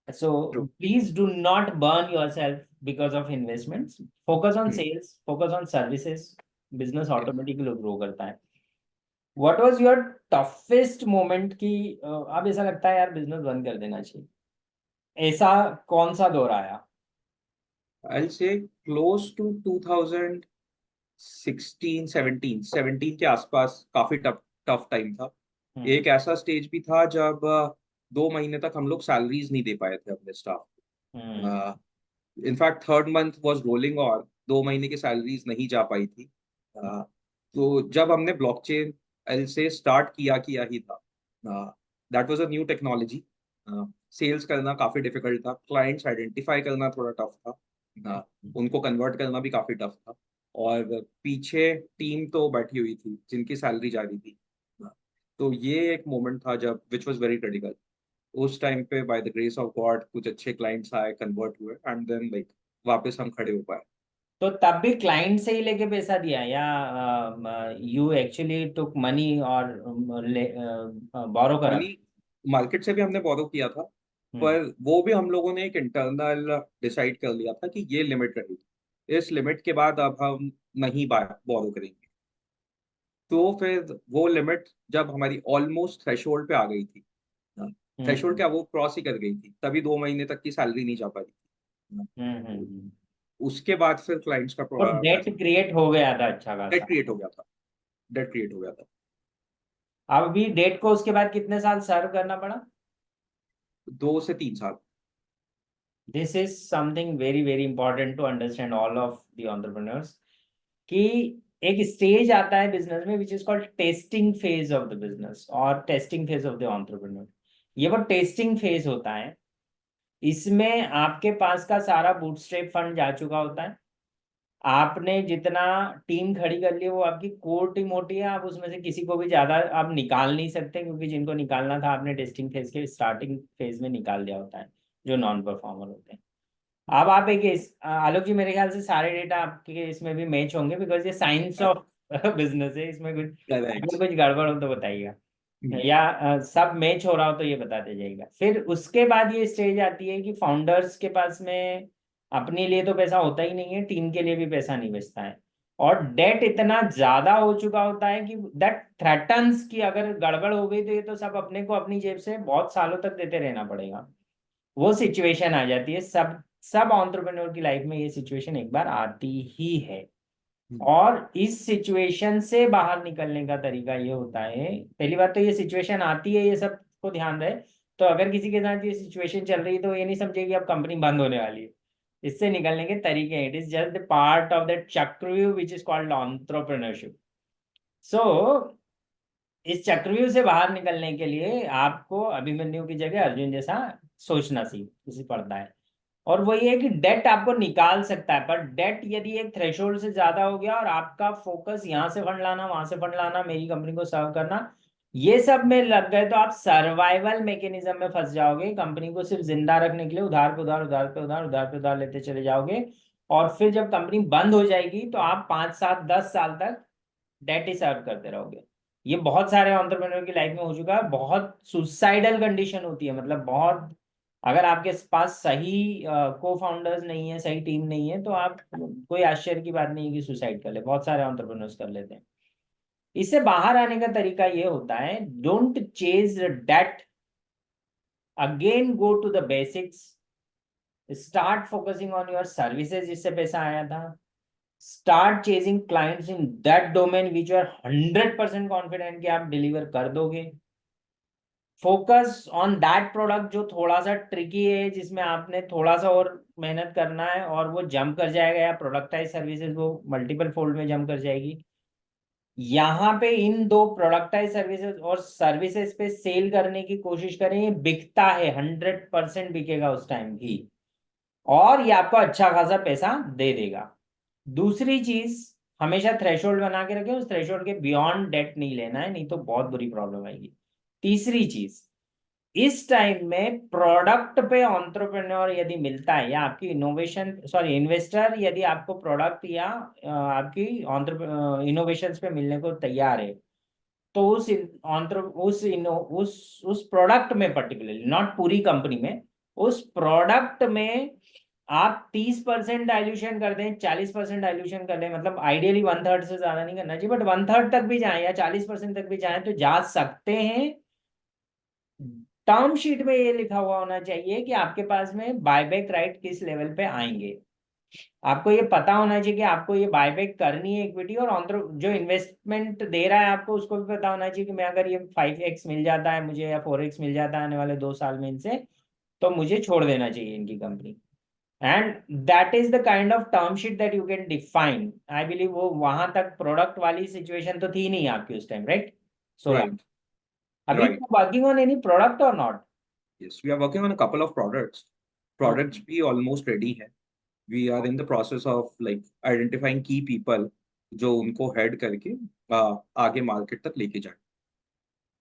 So true. please do not burn yourself because of investments. Focus on hmm. sales, focus on services. Business automatically grow करता है। What was your toughest moment की अब ऐसा लगता है यार बिजनेस बंद कर देना चाहिए, ऐसा कौन सा दौर आया? I'll say close to 2016, 17 के आसपास काफी टफ टफ टाइम था। हम्म एक ऐसा स्टेज भी था जब 2 महीने तक हम लोग सैलरीज नहीं दे पाए थे अपने स्टाफ हम्म को। In fact third month was rolling और 2 महीने की सैलरीज नहीं जा पाई थी। तो जब हमने ब्लॉकचेन एल से स्टार्ट किया ही था, that was a new technology. Sales करना काफी डिफिकल्ट था, क्लाइंट्स आइडेंटिफाई करना थोड़ा टफ था, उनको कन्वर्ट करना भी काफी टफ था, और पीछे टीम तो बैठी हुई थी जिनकी सैलरी जा रही थी। तो ये एक मोमेंट था जब विच वाज वेरी क्रिटिकल। उस टाइम पे by the grace of God कुछ अच्छे क्लाइंट्स आए, कन्वर्ट हुए, एंड देन लाइक वापस हम खड़े हो पाए। तो तब भी क्लाइंट से ही लेके पैसा दिया, या यू एक्चुअली टुक मनी और बोरो करा? मनी मार्केट से भी हमने बोरो किया था, हम्म पर वो भी हम लोगों ने एक इंटरनल डिसाइड कर लिया था कि ये लिमिट रहेगी, इस लिमिट के बाद अब हम नहीं बोरो करेंगे। तो फिर वो लिमिट जब हमारी ऑलमोस्ट थ्रेशोल्ड पे आ गई थी, थ्रेशोल्ड हम्म क्या, वो क्रॉस ही कर गई थी, तभी 2 महीने तक की सैलरी नहीं जा पा रही थी। हम्म। उसके बाद फिर क्लाइंट्स का तो डेट पैसा, क्रिएट हो गया था अच्छा डेट खासा? क्रिएट हो गया था, डेट क्रिएट हो गया था। अब भी डेट को उसके बाद कितने साल सर्व करना पड़ा? 2 से 3 साल। This is something very very important to understand all of the entrepreneurs, कि एक स्टेज आता है बिजनेस में which is called testing phase of the business और testing phase of the entrepreneur. ये वो टेस्टिंग फेज होता है, इसमें आपके पास का सारा बूटस्ट्रैप फंड जा चुका होता है, आपने जितना टीम खड़ी कर ली है, वो आपकी कोर टीम होती है, आप उसमें से किसी को भी ज्यादा आप निकाल नहीं सकते, क्योंकि जिनको निकालना था आपने टेस्टिंग फेज के स्टार्टिंग फेज में निकाल दिया होता है, जो नॉन परफॉर्मर होते हैं। अब आप एक आलोक जी, मेरे ख्याल से सारे डेटा आपके इसमें भी मैच होंगे, बिकॉज ये साइंस ऑफ बिजनेस है, इसमें कुछ अगर करेक्ट। कुछ गड़बड़ हो तो बताइएगा, या सब मैच हो रहा हो तो ये बताते जाइएगा। फिर उसके बाद ये स्टेज आती है कि फाउंडर्स के पास में अपने लिए तो पैसा होता ही नहीं है, टीम के लिए भी पैसा नहीं बचता है, और डेट इतना ज्यादा हो चुका होता है कि दैट थ्रेटन्स कि अगर गड़बड़ हो गई तो ये तो सब अपने को अपनी जेब से बहुत सालों तक देते रहना पड़ेगा। वो सिचुएशन आ जाती है, सब सब एंटरप्रेन्योर की लाइफ में ये सिचुएशन एक बार आती ही है। और इस सिचुएशन से बाहर निकलने का तरीका ये होता है, पहली बात तो ये सिचुएशन आती है, ये सबको ध्यान रहे। तो अगर किसी के साथ ये सिचुएशन चल रही है तो ये नहीं समझे कि अब कंपनी बंद होने वाली है। इससे निकलने के तरीके हैं, it is just the part of that चक्रव्यूह विच इज कॉल्ड एंटरप्रेन्योरशिप। सो इस चक्रव्यूह से बाहर निकलने के लिए आपको अभिमन्यु की जगह अर्जुन जैसा सोचना सीख पड़ता है। और वही है कि डेट आपको निकाल सकता है, पर डेट यदि एक थ्रेशोल्ड से ज्यादा हो गया और आपका फोकस यहाँ से फंड लाना, वहां से फंड लाना, मेरी कंपनी को सर्व करना, ये सब में लग गए, तो आप सर्वाइवल मैकेनिज्म में फंस जाओगे। कंपनी को सिर्फ जिंदा रखने के लिए उधार पे उधार, उधार पे उधार, उधार पे उधार लेते चले जाओगे, और फिर जब कंपनी बंद हो जाएगी तो आप 5 7 10 साल तक डेट ही सर्व करते रहोगे। ये बहुत सारे एंटरप्रेन्योर की लाइफ में हो चुका है, बहुत सुसाइडल कंडीशन होती है, मतलब बहुत, अगर आपके पास सही को फाउंडर्स नहीं है, सही टीम नहीं है, तो आप, कोई आश्चर्य की बात नहीं है कि सुसाइड कर ले, बहुत सारे एंटरप्रेन्योर्स कर लेते हैं। इससे बाहर आने का तरीका ये होता है, don't chase debt, again go to the basics, start focusing on your services जिससे पैसा आया था, start chasing clients in that domain which you are 100% confident कि आप डिलीवर कर दोगे। फोकस ऑन दैट प्रोडक्ट जो थोड़ा सा ट्रिकी है, जिसमें आपने थोड़ा सा और मेहनत करना है, और वो जंप कर जाएगा, या प्रोडक्टाइज सर्विसेज वो मल्टीपल फोल्ड में जंप कर जाएगी। यहाँ पे इन दो प्रोडक्टाइज सर्विसेज और सर्विसेज पे सेल करने की कोशिश करें, ये बिकता है, 100% बिकेगा उस टाइम भी, और ये आपको अच्छा खासा पैसा दे देगा। दूसरी चीज, हमेशा थ्रेशोल्ड बना के रखें, उस थ्रेशोल्ड के बियॉन्ड डेट नहीं लेना है, नहीं तो बहुत बुरी प्रॉब्लम आएगी। तीसरी चीज, इस टाइम में प्रोडक्ट पे एंटरप्रेन्योर यदि मिलता है, या आपकी इनोवेशन, सॉरी इन्वेस्टर यदि आपको प्रोडक्ट या आपकी इनोवेशंस पे मिलने को तैयार है, तो उस प्रोडक्ट में पर्टिकुलरली, नॉट पूरी कंपनी में, उस प्रोडक्ट में आप 30% डाइल्यूशन कर दें, 40% डाइल्यूशन कर दें, मतलब आइडियली 1/3 से ज्यादा नहीं करना चाहिए, बट 1/3 तक भी जाए या 40% तक भी जाए तो जा सकते हैं। टर्म शीट में ये लिखा हुआ होना चाहिए कि आपके पास में बायबैक राइट किस लेवल पे आएंगे। आपको ये पता होना चाहिए कि आपको ये बायबैक करनी है इक्विटी, और जो इन्वेस्टमेंट दे रहा है आपको उसको भी पता होना चाहिए कि मैं अगर ये 5x मिल जाता है मुझे, या 4x मिल जाता है आने वाले 2 साल में इनसे, तो मुझे छोड़ देना चाहिए इनकी company. And that is the kind of term sheet that you can define. I believe वो वहां तक प्रोडक्ट वाली सिचुएशन तो थी नहीं आपकी उस टाइम, राइट? सो या, राइट। अभी right. Working on any product और not? Yes, we are working on a couple of products. Products भी almost ready है. We are in the process of like identifying key people जो उनको head करके आगे market तक लेके जाए.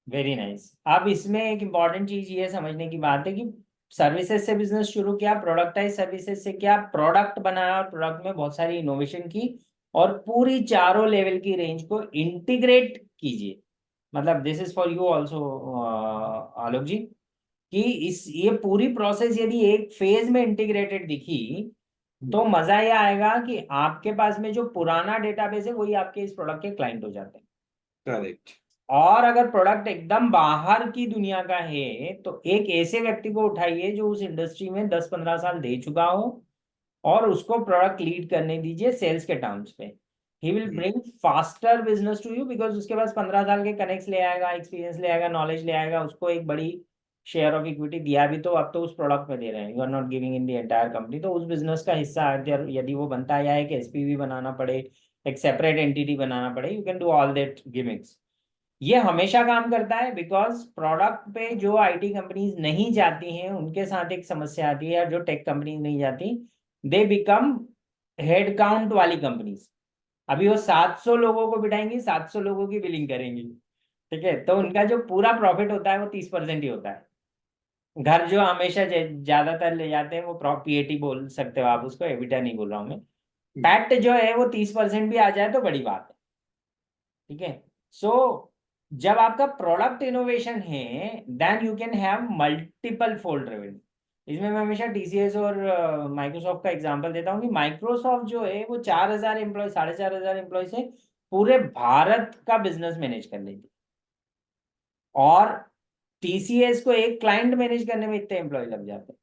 Very nice. अब इसमें एक इम्पॉर्टेंट चीज ये समझने की बात है कि सर्विसेज से बिजनेस शुरू किया, प्रोडक्टाइज सर्विसेज से किया, प्रोडक्ट बनाया, और प्रोडक्ट में बहुत सारी इनोवेशन की, और पूरी चारों लेवल की रेंज को इंटीग्रेट कीजिए। मतलब this is for you also Alok ji, कि इस ये पूरी प्रोसेस यदि एक फेज में इंटीग्रेटेड दिखी, तो मजा ये आएगा कि आपके पास में जो पुराना डेटाबेस है वही आपके इस प्रोडक्ट के क्लाइंट हो जाते हैं। Correct. और अगर प्रोडक्ट एकदम बाहर की दुनिया का है, तो एक ऐसे व्यक्ति को उठाइए जो उस इंडस्ट्री में 10 15 साल दे चुका हो, और उसको प्रोडक्ट लीड करने दीजिए सेल्स के टर्म्स पे। He will bring faster business to you, because उसके पास 15 साल के कनेक्ट ले आएगा, एक्सपीरियंस ले आएगा, नॉलेज ले आएगा, उसको एक बड़ी शेयर ऑफ इक्विटी दिया भी तो अब तो उस प्रोडक्ट में दे रहे हैं, you are not giving in the entire company, तो उस बिजनेस का हिस्सा यदि वो बनता है, या एक एसपीवी बनाना पड़े, एक सेपरेट एंटिटी बनाना पड़े, you can do all that gimmicks. ये हमेशा काम करता है, बिकॉज प्रोडक्ट पे जो आईटी कंपनीज नहीं जाती हैं उनके साथ एक समस्या आती है, या जो टेक कंपनीज नहीं जाती, दे बिकम हेड काउंट वाली कंपनीज, अभी वो 700 लोगों को बिठाएंगी, 700 लोगों की बिलिंग करेंगी, ठीक है, तो उनका जो पूरा प्रॉफिट होता है वो 30% ही होता है। घर जो हमेशा ज्यादातर ले जाते हैं वो पीएटी बोल सकते हो आप उसको, एबिटा नहीं बोल रहा हूँ मैं। पैक्ट जो है वो 30% भी आ जाए तो बड़ी बात है, ठीक है। सो जब आपका प्रोडक्ट इनोवेशन है, then you can have multiple fold revenue. इसमें मैं हमेशा टीसीएस और माइक्रोसॉफ्ट का एग्जांपल देता हूँ कि माइक्रोसॉफ्ट जो है वो 4,000 एम्प्लॉय, 4,500 एम्प्लॉय से पूरे भारत का बिजनेस मैनेज कर लेती है, और टीसीएस को एक क्लाइंट मैनेज करने में इतने एम्प्लॉय लग जाते हैं।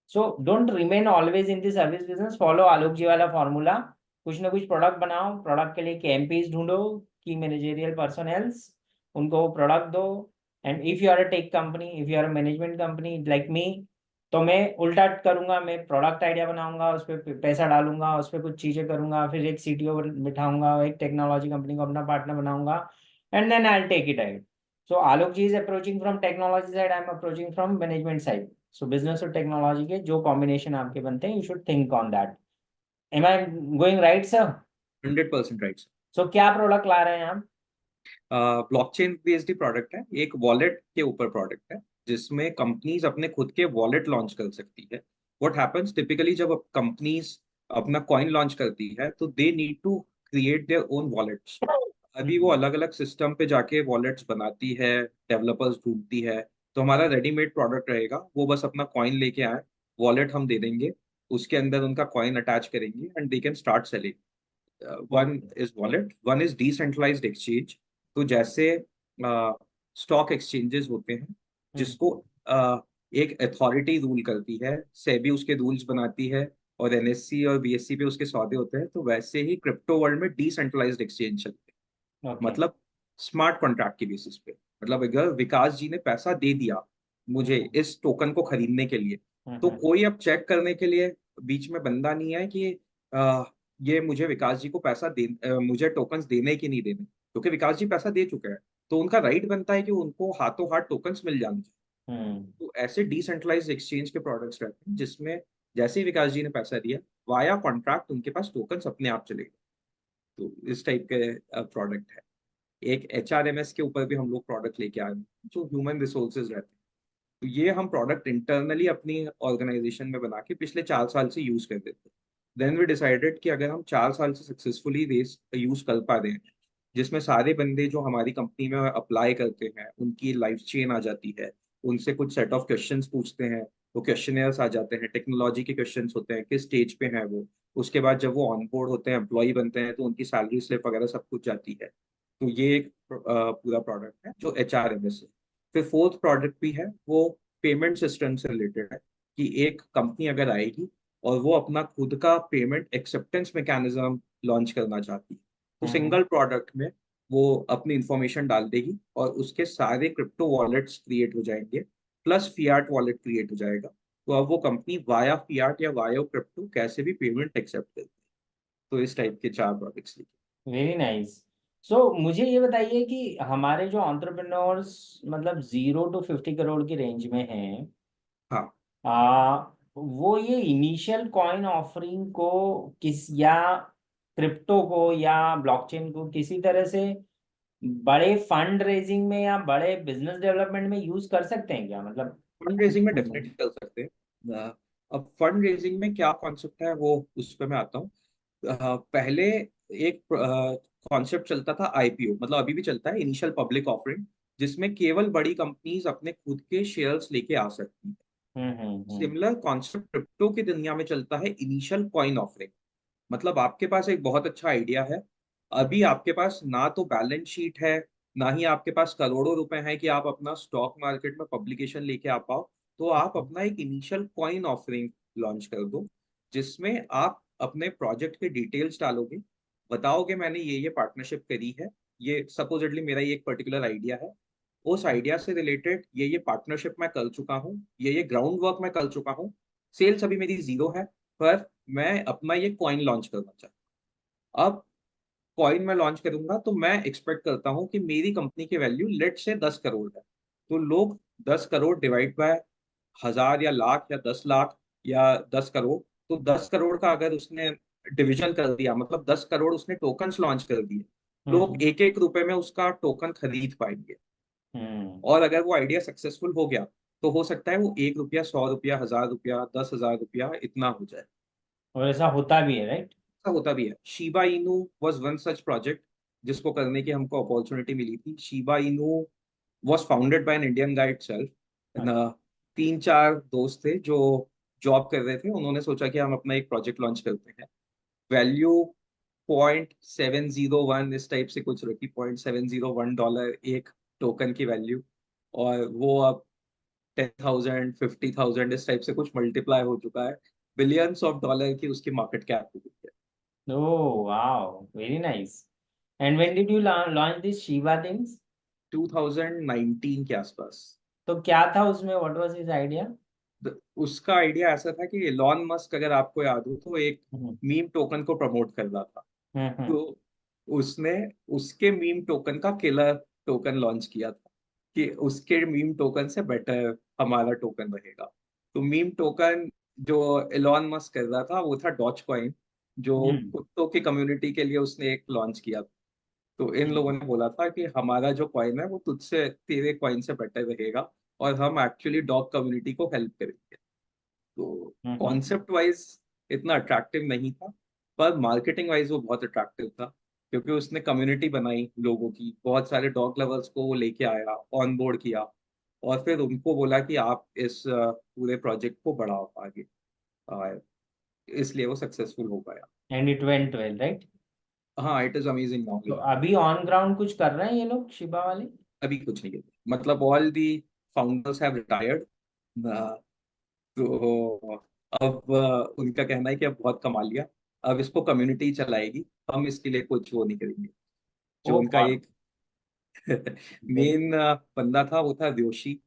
So don't remain always in the service business, follow Alok ji वाला फॉर्मूला। कुछ ना कुछ प्रोडक्ट बनाओ, प्रोडक्ट के लिए KMPs ढूंढो, की मैनेजरियल पर्सनल्स, उनको वो प्रोडक्ट दो। And if you are a tech company, if you are a management company like me, तो मैं उल्टा करूंगा, मैं प्रोडक्ट आइडिया बनाऊंगा, उस पर पैसा डालूंगा, उस पर कुछ चीजें करूंगा, फिर एक CTO बिठाऊंगा, एक टेक्नोलॉजी कंपनी को अपना पार्टनर बनाऊंगा, and then I take it ahead. So Alok ji is approaching from technology side, I am approaching from management side. So business और टेक्नोलॉजी के जो कॉम्बिनेशन आपके बनते हैं, you should think on that. Am I going right sir? 100% right. So क्या प्रोडक्ट ला रहे हैं आप? ब्लॉकचेन बेस्ड प्रोडक्ट है, एक वॉलेट के ऊपर प्रोडक्ट है जिसमें कंपनीज अपने खुद के वॉलेट लॉन्च कर सकती है। व्हाट हैपेंस टिपिकली जब कंपनीज अपना कॉइन लॉन्च करती है तो they need to create their own wallets. अभी वो हम्म। अलग अलग सिस्टम पे जाके वॉलेट्स बनाती है, डेवलपर्स ढूंढती है। तो हमारा रेडीमेड प्रोडक्ट रहेगा, वो बस अपना कॉइन लेके आए, वॉलेट हम दे देंगे, उसके अंदर उनका कॉइन अटैच करेंगे and they can start selling. One okay. Is wallet, one is decentralized exchange. तो जैसे स्टॉक एक्सचेंजेस होते हैं जिसको एक अथॉरिटी रूल करती है, सेबी उसके रूल्स बनाती है, और एनएससी और बीएससी पे उसके सौदे होते हैं, तो वैसे ही क्रिप्टो वर्ल्ड में डिसेंट्रलाइज्ड एक्सचेंज चलते हैं। ओके। मतलब स्मार्ट कॉन्ट्रैक्ट की बेसिस पे, मतलब अगर विकास जी ने पैसा दे दिया मुझे इस टोकन को खरीदने के लिए, तो हम्म। कोई अब चेक करने के लिए बीच में बंदा नहीं है कि ये मुझे विकास जी को पैसा दे, मुझे टोकन्स देने कि नहीं देने, क्योंकि विकास जी पैसा दे चुके हैं। तो उनका राइट बनता है कि उनको हाथों हाथ टोकन्स मिल जाने चाहिए। हम्म। तो ऐसे डिसेंट्रलाइज्ड एक्सचेंज के प्रोडक्ट्स रहते हैं जिसमें जैसे ही विकास जी ने पैसा दिया, वाया कॉन्ट्रैक्ट उनके पास टोकन्स अपने आप चले गए। तो इस टाइप के प्रोडक्ट है। एक HRMS के ऊपर भी हम लोग प्रोडक्ट लेके आए हैं जो ह्यूमन रिसोर्सेज रहते हैं। तो ये हम प्रोडक्ट इंटरनली अपनी ऑर्गेनाइजेशन में बना के पिछले 4 साल से यूज कर देते हैं। देन वी डिसाइडेड कि अगर हम 4 साल से सक्सेसफुली रेस यूज कर पा रहे हैं, जिसमें सारे बंदे जो हमारी कंपनी में अप्लाई करते हैं उनकी लाइफ चेन आ जाती है, उनसे कुछ सेट ऑफ क्वेश्चंस पूछते हैं, वो क्वेश्चनेयर्स आ जाते हैं, टेक्नोलॉजी के क्वेश्चंस होते हैं, किस स्टेज पे हैं वो। उसके बाद जब वो ऑन बोर्ड होते हैं, एम्प्लॉय बनते हैं, तो उनकी सैलरी स्लिप वगैरह सब कुछ जाती है। तो ये एक पूरा प्रोडक्ट है जो HRMS है। फिर फोर्थ प्रोडक्ट भी है, वो पेमेंट सिस्टम से रिलेटेड है। कि एक कंपनी अगर आएगी और वो अपना खुद का पेमेंट एक्सेप्टेंस मैकेनिज्म लॉन्च करना चाहती है, तो हम्म। सिंगल प्रोडक्ट में वो अपनी इंफॉर्मेशन डाल देगी और उसके सारे क्रिप्टो वॉलेट्स क्रिएट हो जाएंगे, प्लस फियाट वॉलेट क्रिएट हो जाएगा। तो अब वो कंपनी वाया फियाट या वाया क्रिप्टो कैसे भी पेमेंट एक्सेप्ट करती है। तो इस टाइप के 4 प्रोडक्ट्स लिखे। Very nice. सो मुझे ये बताइए कि हमारे जो एंटरप्रेन्योर्स मतलब 0 to 50 करोड़ की रेंज में हैं, हाँ। वो ये इनिशियल कॉइन ऑफरिंग को किस, या क्रिप्टो को या ब्लॉकचेन को किसी तरह से बड़े फंड रेजिंग में या बड़े बिजनेस डेवलपमेंट में यूज कर सकते हैं क्या, मतलब? फंड रेजिंग में डेफिनेटली कर सकते हैं। अब फंड रेजिंग में क्या कॉन्सेप्ट है वो उस पर मैं आता हूँ। पहले एक कॉन्सेप्ट चलता था आईपीओ, मतलब अभी भी चलता है, इनिशियल पब्लिक ऑफरिंग, जिसमें केवल बड़ी कंपनीज अपने खुद के शेयर्स लेके आ सकती हैं। हम्म। सिमिलर कॉन्सेप्ट क्रिप्टो की दुनिया में चलता है, इनिशियल कॉइन ऑफरिंग। मतलब आपके पास एक बहुत अच्छा आइडिया है, अभी आपके पास ना तो बैलेंस शीट है, ना ही आपके पास करोड़ों रुपए हैं कि आप अपना स्टॉक मार्केट में पब्लिकेशन लेके आ पाओ। तो आप अपना एक इनिशियल कॉइन ऑफरिंग लॉन्च कर दो, जिसमें आप अपने प्रोजेक्ट के डिटेल्स डालोगे, बताओगे मैंने ये पार्टनरशिप करी है, ये सपोजिटली मेरा ये एक पर्टिकुलर आइडिया है, उस आइडिया से रिलेटेड ये पार्टनरशिप मैं कर चुका हूँ, ये ग्राउंड वर्क मैं कर चुका हूँ, सेल्स अभी मेरी जीरो है, पर मैं अपना ये कॉइन लॉन्च करना चाहता हूँ। अब कॉइन में लॉन्च करूंगा तो मैं एक्सपेक्ट करता हूँ कि मेरी कंपनी की वैल्यू लेट से 10 करोड़ है। तो लोग 10 करोड़ डिवाइड बाय 1000 या लाख या 10 लाख या 10 करोड़, तो 10 करोड़ का अगर उसने डिवीजन कर दिया, मतलब 10 करोड़ उसने टोकन्स लॉन्च कर दिए, लोग हम्म 1-1 रुपए में उसका टोकन खरीद पाएंगे। हम्म और अगर वो आइडिया सक्सेसफुल हो गया तो हो सकता है वो 1 रुपया, 100 रुपया, 1000 रुपया, 10,000 रुपया इतना हो जाए। और ऐसा होता भी है, राइट? ऐसा होता भी है। शीबा इनू वॉज वन सच प्रोजेक्ट जिसको करने की हमको अपॉर्चुनिटी मिली थी। शीबा इनू was founded by an Indian guide self. तीन चार दोस्त थे जो जॉब कर रहे थे, उन्होंने सोचा कि हम अपना एक प्रोजेक्ट लॉन्च करते हैं। वैल्यू 0.701 इस टाइप से कुछ रखी, $0.701 एक टोकन की वैल्यू। और वो अब 10,000, 50,000 इस टाइप से कुछ मल्टीप्लाई हो चुका है। बिलियंस ऑफ डॉलर की उसकी मार्केट कैप हो गई है। Oh, wow, very nice. And when did you launch this Shiva things? 2019 के आसपास। तो क्या था उसमें? What was his idea? उसका आइडिया ऐसा था कि एलॉन मस्क, अगर आपको याद हो, तो एक हम्म मीम टोकन को प्रमोट कर रहा था। हम्म तो उसने उसके मीम टोकन का किलर टोकन लॉन्च किया था कि उसके मीम टोकन से बेटर हमारा टोकन रहेगा। तो मीम टोकन जो एलॉन मस्क कर रहा था वो था डॉज कॉइन, जो हम्म कुत्तों की कम्युनिटी के लिए उसने एक लॉन्च किया था। तो इन लोगों ने बोला था कि हमारा जो कॉइन है वो तुझसे, तेरे कॉइन से बेटर रहेगा, और हम एक्चुअली डॉग कम्युनिटी को हेल्प करेंगे। तो हम्म कॉन्सेप्ट वाइज इतना अट्रैक्टिव नहीं था, पर मार्केटिंग वाइज वो बहुत अट्रैक्टिव था, क्योंकि उसने कम्युनिटी बनाई लोगों की, बहुत सारे डॉग लवर्स को वो लेके आया, ऑन बोर्ड किया, और फिर उनको बोला कि आप इस पूरे प्रोजेक्ट को बढ़ाओ आगे। अ, इसलिए वो सक्सेसफुल हो पाया। And it went well, right? हाँ, इट इज अमेजिंग तो नाउ। अभी ऑन ग्राउंड कुछ कर रहे हैं ये लोग शिबा वाले? अभी कुछ नहीं किया, मतलब all the founders have retired. तो अब उनका कहना है कि अब बहुत कमा लिया, अब इसको कम्युनिटी चलाएगी, हम इसके लिए कुछ वो नहीं करेंगे। जो ओ उनका गॉड। एक मेन बंदा था वो था Ryoshi.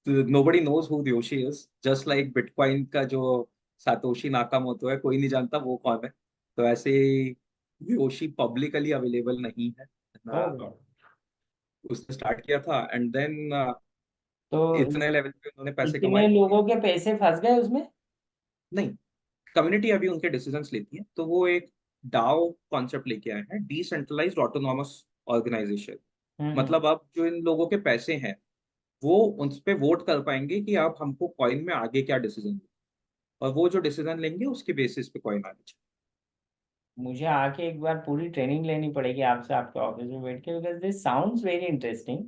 Nobody knows who Ryoshi is, just like bitcoin का जो सातोशी नाकामोटो है, कोई नहीं जानता वो कौन है। तो ऐसे रियोशी पब्लिकली अवेलेबल नहीं है। ओ uh, गॉड। उसने स्टार्ट किया था, एंड देन तो इतने लेवल पे उन्होंने पैसे इतने कमाए कि लोगों के पैसे फंस गए उसमें? नहीं, कम्युनिटी अभी उनके डिसीजंस लेती है। तो वो एक डाओ कॉन्सेप्ट लेके आए हैं, डिसेंट्रलाइज्ड ऑटोनॉमस ऑर्गेनाइजेशन। हम्म। मतलब अब जो इन लोगों के पैसे हैं वो उन पे वोट कर पाएंगे कि आप हमको कॉइन में आगे क्या डिसीजन, और वो जो डिसीजन लेंगे उसके बेसिस पे कॉइन आगे चलेगा। मुझे आके एक बार पूरी ट्रेनिंग लेनी पड़ेगी आपसे, आपके ऑफिस में बैठ के, because this sounds very interesting.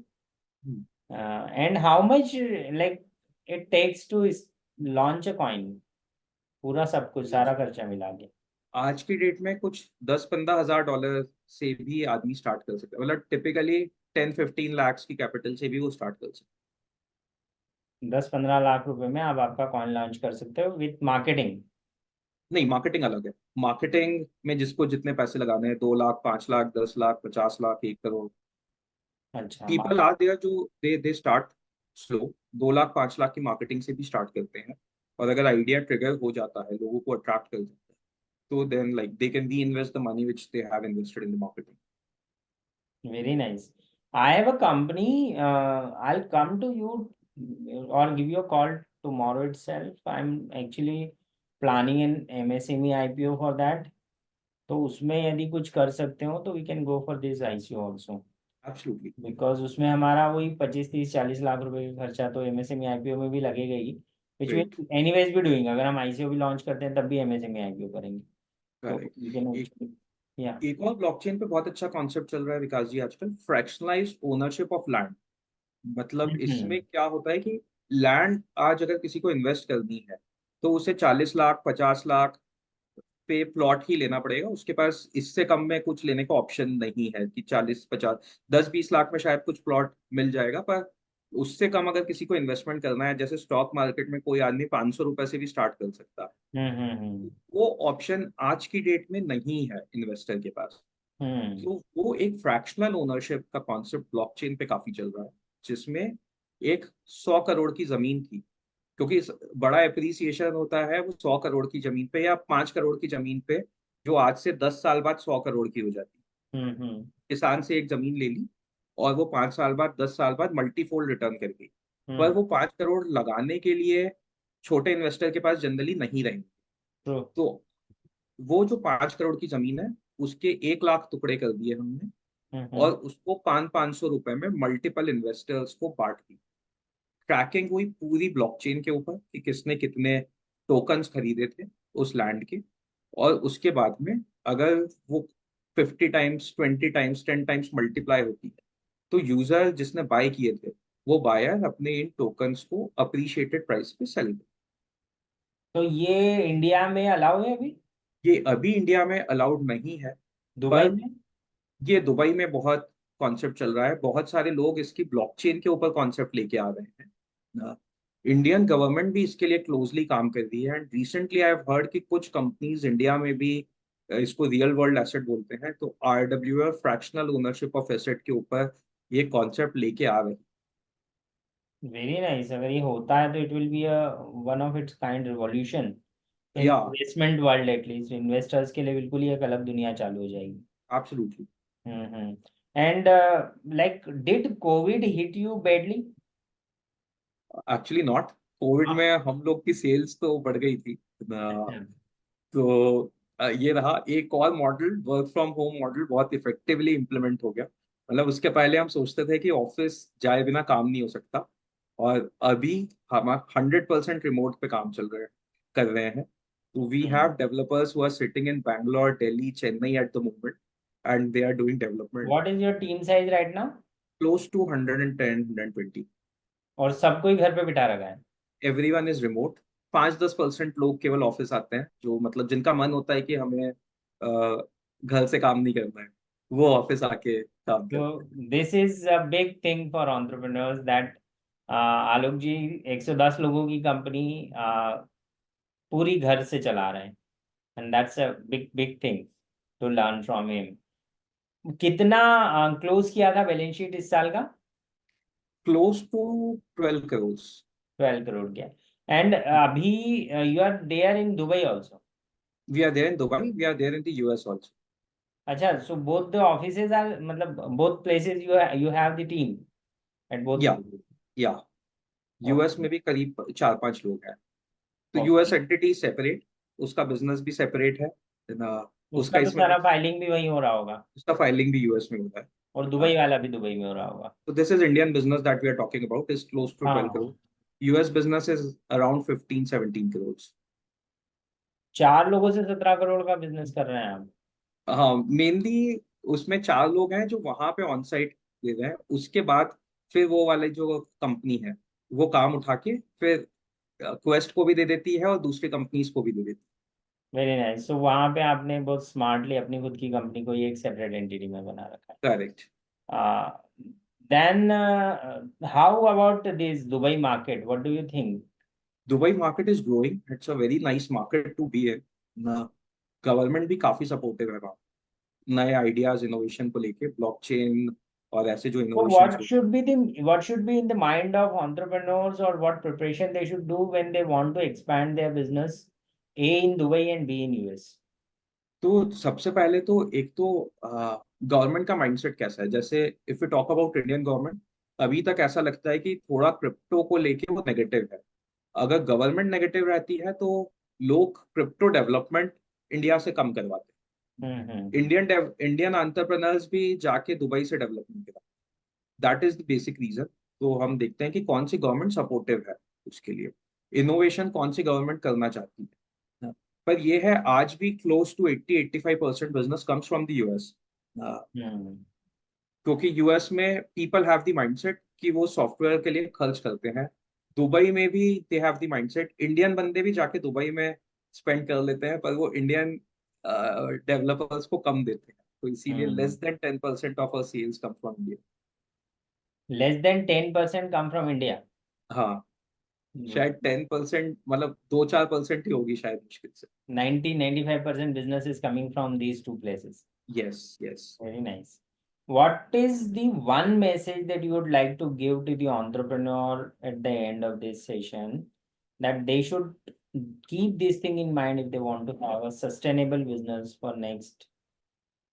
And how much like it takes to launch a coin? पूरा सब कुछ, सारा खर्चा मिला के? आज की डेट में कुछ 10-15 हज़ार डॉलर से भी आदमी स्टार्ट कर सकता है, मतलब टिपिकली 10-15 लाख की कैपिटल से भी वो स्टार्ट कर सकता 10-15 लाख रुपए में आप आपका कॉइन लॉन्च कर सकते हो विथ मार्केटिंग? है। नहीं, मार्केटिंग अलग है। मार्केटिंग में जिसको जितने पैसे लगाने हैं, 2 लाख, 5 लाख, 10 लाख, 50 लाख, 1 करोड़, अच्छा। पीपल आर देयर जो they start slow. 2 lakh, 5 lakh की मार्केटिंग से भी स्टार्ट करते हैं, और अगर आइडिया ट्रिगर हो जाता है, लोगों को अट्रैक्ट कर जाता है, तो then like they can reinvest the money which they have invested in the marketing. Very nice. I have a company. I'll come to you or give you a call tomorrow itself. I'm actually planning an MSME IPO for that. तो उसमें यदि कुछ कर सकते हो तो we can go for this ICO also. Absolutely. Because उसमें हमारा वही 25-30-40 लाख रुपए का खर्चा तो एमएसएमई आईपीओ में भी लगेगा ही, विच राइट। विल एनीवेज भी डूइंग। अगर हम आईसीओ भी लॉन्च करते हैं तब भी एमएसएमई आईपीओ करेंगे। तो करेक्ट। वी कैन एक एक्चुअली, या। एक और ब्लॉकचेन पे बहुत अच्छा कॉन्सेप्ट चल रहा है विकास जी आजकल, फ्रैक्शनलाइज्ड ओनरशिप ऑफ लैंड। मतलब हम्म इसमें क्या होता है कि लैंड आज अगर किसी को इन्वेस्ट करनी है तो उसे 40 लाख, 50 लाख पे प्लॉट ही लेना पड़ेगा, उसके पास इससे कम में कुछ लेने का ऑप्शन नहीं है कि 40, 50, 10, 20 लाख में शायद कुछ प्लॉट मिल जाएगा, पर उससे कम अगर किसी को इन्वेस्टमेंट करना है, जैसे स्टॉक मार्केट में कोई आदमी 500 रुपए से भी स्टार्ट कर सकता है, हम्म वो ऑप्शन आज की डेट में नहीं है इन्वेस्टर के पास। हम्म तो वो एक फ्रैक्शनल ओनरशिप का कॉन्सेप्ट ब्लॉकचेन पे काफी चल रहा है, जिसमें एक 100 करोड़ की जमीन थी, क्योंकि बड़ा एप्रिसिएशन होता है वो 100 करोड़ की जमीन पे या 5 करोड़ की जमीन पे, जो आज से 10 साल बाद 100 करोड़ की हो जाती है। हम्म किसान से एक जमीन ले ली, और वो 5 साल बाद, 10 साल बाद मल्टीफोल्ड रिटर्न कर गई। पर हम्म वो 5 करोड़ लगाने के लिए छोटे इन्वेस्टर के पास जनरली नहीं रहेंगे। ट्रू। तो वो जो 5 करोड़ की जमीन है, उसके 1 लाख टुकड़े कर दिए हमने, हम्म। और उसको 500 रुपए में मल्टीपल इन्वेस्टर्स को बांट दी। ट्रैकिंग हुई पूरी ब्लॉकचेन के ऊपर कि किसने कितने टोकन्स खरीदे थे उस लैंड के। और उसके बाद में अगर वो 50 टाइम्स, 20 टाइम्स, 10 टाइम्स मल्टीप्लाई होती है, तो यूजर जिसने बाय किए थे, वो बायर अपने इन टोकन्स को अप्रिशिएटेड प्राइस पे सेल। तो ये इंडिया में अलाउ है अभी? ये अभी इंडिया में अलाउड नहीं है, दुबई पर में? ये दुबई में बहुत कॉन्सेप्ट चल रहा है। बहुत सारे लोग इसकी ब्लॉकचेन के ऊपर कॉन्सेप्ट लेके आ रहे हैं। इंडियन गवर्नमेंट भी इसके लिए क्लोजली काम कर रही है, and recently I have heard कि कुछ कंपनीज इंडिया में भी इसको रियल वर्ल्ड एसेट बोलते हैं, तो RW fractional ownership of asset के ऊपर ये कॉन्सेप्ट लेके आ रहे वेरी नाइस। अगर ये होता है तो it will be a one of its kind revolution हैं। इन या इन्वेस्टमेंट वर्ल्ड, एटलीस्ट इन्वेस्टर्स के लिए बिल्कुल ही एक अलग दुनिया चालू हो जाएगी। Absolutely. Hmm. And like did Covid hit you badly? Actually not. Covid में हम लोग की सेल्स तो बढ़ गई थी। अच्छा। तो ये रहा एक और model, work from home model बहुत इफेक्टिवली इम्प्लीमेंट हो गया। मतलब उसके पहले हम सोचते थे कि ऑफिस जाए बिना काम नहीं हो सकता, और अभी हम 100% रिमोट पे काम चल रहे कर रहे हैं। तो we have developers who are sitting in Bangalore, Delhi, Chennai at the moment, and they are doing development what is your team size right now? Close to 110, 120। और सबको ही घर पे बिठा रखा है? Everyone is remote. 5-10% लोग केवल ऑफिस आते हैं, जो मतलब जिनका मन होता है कि हमें घर से काम नहीं करना है, वो ऑफिस आके काम तो करते this is a big thing for entrepreneurs that Alok ji 110 लोगों की कंपनी पूरी घर से चला रहे हैं, and that's a big big thing to learn from him. कितना क्लोज किया था बैलेंस शीट इस साल का? हैं। Close to 12 crore. 12 करोड़ क्या? एंड अभी you are there in Dubai also? We are there in Dubai, we are there in the US also. अच्छा, so both the offices are, मतलब both places you have the team at both या प्लेसेस? या यूएस ओके। में भी करीब 4-5 लोग हैं। तो यूएस ओके। एंटिटी सेपरेट, उसका बिजनेस भी सेपरेट है। उसका उसका तो इसमें भी, सारा फाइलिंग भी वहीं हो रहा होगा, उसका फाइलिंग भी यूएस में होता और है। दुबई वाला भी दुबई में हो रहा होगा। So this is Indian business that we are talking about is close to हाँ 12 हाँ। crore. US business is around 15-17 crores. 4 लोगों से 17 करोड़ का बिजनेस कर रहे हैं आप? हाँ, मेनली उसमें 4 लोग हैं जो वहां पे ऑन साइट दे रहे हैं। उसके बाद फिर वो वाले जो कंपनी है, वो काम उठा के फिर क्वेस्ट को भी दे देती है और दूसरी कंपनीज को भी दे देती वेरी नाइस। सो वहाँ पे आपने बहुत स्मार्टली अपनी खुद की कंपनी को ही एक सेपरेट एंटिटी में बना रखा है। करेक्ट। है। Then how about this Dubai market, what do you think? Dubai market is growing, it's a very nice market to be in. Government भी काफी सपोर्टिव है वहाँ, नए आइडियाज इनोवेशन को लेके, ब्लॉकचेन और ऐसे जो So इनोवेशंस हो। what should be in the mind of entrepreneurs, or what preparation they should do when they want to expand their business A in Dubai and B in US? तो सबसे पहले तो एक तो गवर्नमेंट का माइंडसेट कैसा है। जैसे if you talk about Indian government, अभी तक ऐसा लगता है कि थोड़ा क्रिप्टो को लेके वो नेगेटिव है। अगर गवर्नमेंट नेगेटिव रहती है तो लोग क्रिप्टो डेवलपमेंट इंडिया से कम करवाते हैं। हम्म। इंडियन एंटरप्रेन्योर्स भी जाके दुबई से डेवलपमेंट कराते हैं। That is the basic reason. तो हम देखते हैं कि कौन सी गवर्नमेंट सपोर्टिव है उसके लिए, इनोवेशन कौन सी गवर्नमेंट करना चाहती है। पर ये है, आज भी close to 80-85% business comes from the US. Hmm. क्योंकि यूएस में पीपल हैव द माइंडसेट कि वो सॉफ्टवेयर के लिए खर्च करते हैं। दुबई में भी दे हैव द माइंडसेट, इंडियन बंदे भी जाके दुबई में स्पेंड कर लेते हैं, पर वो इंडियन डेवलपर्स को कम देते हैं। तो इसीलिए hmm. Less than 10% of our sales come from India. Less than 10% come from India? हाँ, शायद 10%, मतलब 2-4% ही होगी शायद, मुश्किल से। 90-95% business is coming from these two places. Yes yes. Very nice. What is the one message that you would like to give to the entrepreneur at the end of this session, that they should keep this thing in mind if they want to have a sustainable business for next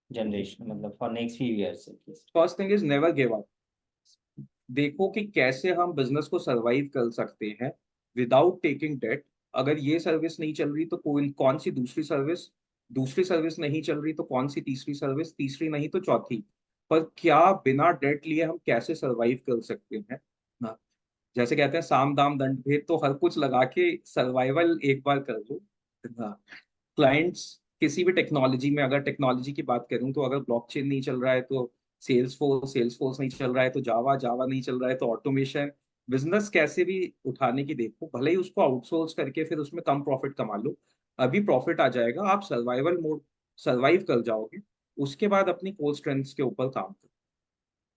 generation, मतलब for next few years at least? First thing is never give up. देखो कि कैसे हम बिजनेस को सरवाइव कर सकते हैं विदाउट टेकिंग डेट। अगर ये सर्विस नहीं चल रही तो कोई कौन सी दूसरी सर्विस दूसरी सर्विस नहीं चल रही तो कौन सी तीसरी सर्विस, तीसरी नहीं तो चौथी, पर क्या बिना डेट लिए हम कैसे सरवाइव कर सकते हैं। हाँ, जैसे कहते हैं साम दाम दंड भेद, तो हर कुछ लगा के सर्वाइवल एक बार कर लो। हाँ, क्लाइंट्स किसी भी टेक्नोलॉजी में, अगर टेक्नोलॉजी की बात करूं तो अगर ब्लॉकचेन नहीं चल रहा है तो सेल्स फोर्स नहीं चल रहा है तो जावा जावा नहीं चल रहा है तो ऑटोमेशन, बिजनेस कैसे भी उठाने की देखो, भले ही उसको आउटसोर्स करके फिर उसमें कम प्रॉफिट कमा लो, अभी प्रॉफिट आ जाएगा, आप सर्वाइवल मोड, सर्वाइव कर जाओगे, उसके बाद अपनी कोर स्ट्रेंथ्स के ऊपर काम करो।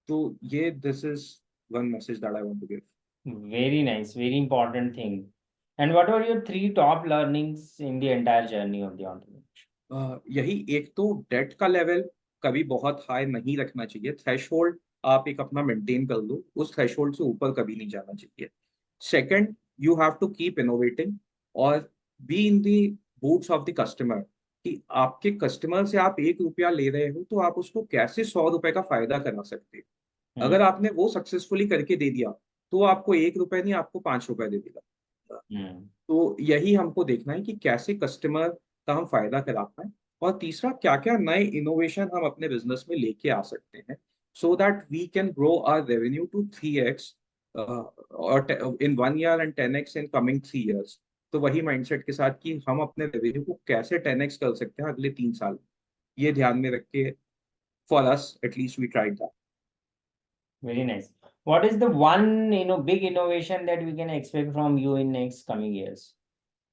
तो ये this is one message that I want to give. Very nice, very important thing. And what were your three top learnings in the entire journey of the entrepreneurship? यही, एक तो डेट का लेवल कभी बहुत हाई नहीं रखना चाहिए, थ्रेशोल्ड आप एक अपना मेंटेन कर लो, उस थ्रेशोल्ड से ऊपर कभी नहीं जाना चाहिए। Second, you have to keep innovating और be in the boots of the customer, कि आपके कस्टमर से आप 1 रुपया ले रहे हो तो आप उसको कैसे 100 रुपए का फायदा करा सकते हो। Hmm. अगर आपने वो सक्सेसफुली करके दे दिया तो वो आपको 1 रुपए नहीं, आपको 5 रुपए दे देगा। Hmm. तो यही हमको देखना है कि कैसे कस्टमर का हम फायदा करा पाए, और तीसरा क्या क्या नए इनोवेशन हम अपने बिजनेस में लेके आ सकते हैं, so that we can grow our revenue to 3x और in 1 year and 10x in coming 3 years. तो वही माइंडसेट के साथ कि हम अपने रेवेन्यू को कैसे 10x कर सकते हैं अगले 3 साल, ये ध्यान में रख के, for us at least we tried that. Very nice. What is the one, big innovation that we can expect from you in next coming years?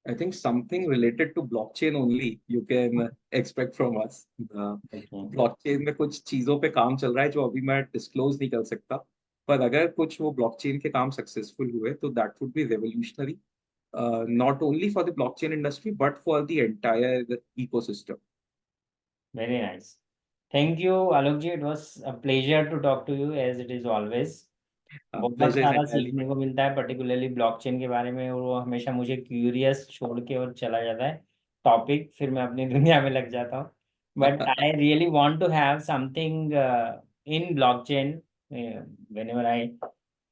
I think something related to blockchain only you can expect from us. Okay. Blockchain में कुछ चीजों पे काम चल रहा है जो अभी मैं डिस्क्लोज नहीं कर सकता, पर अगर कुछ वो ब्लॉकचेन के काम सक्सेसफुल हुए तो that would be revolutionary, not only for the blockchain industry but for the entire ecosystem. Very nice. Thank you, Alokji. It was a pleasure to talk to you as it is always. बहुत प्लेजर इज सारा एंटायरली सीखने को मिलता है पर्टिकुलरली ब्लॉकचेन के बारे में, और वो हमेशा मुझे क्यूरियस छोड़ के और चला जाता है टॉपिक, फिर मैं अपनी दुनिया में लग जाता हूँ। But mind. I really want to have something in blockchain whenever I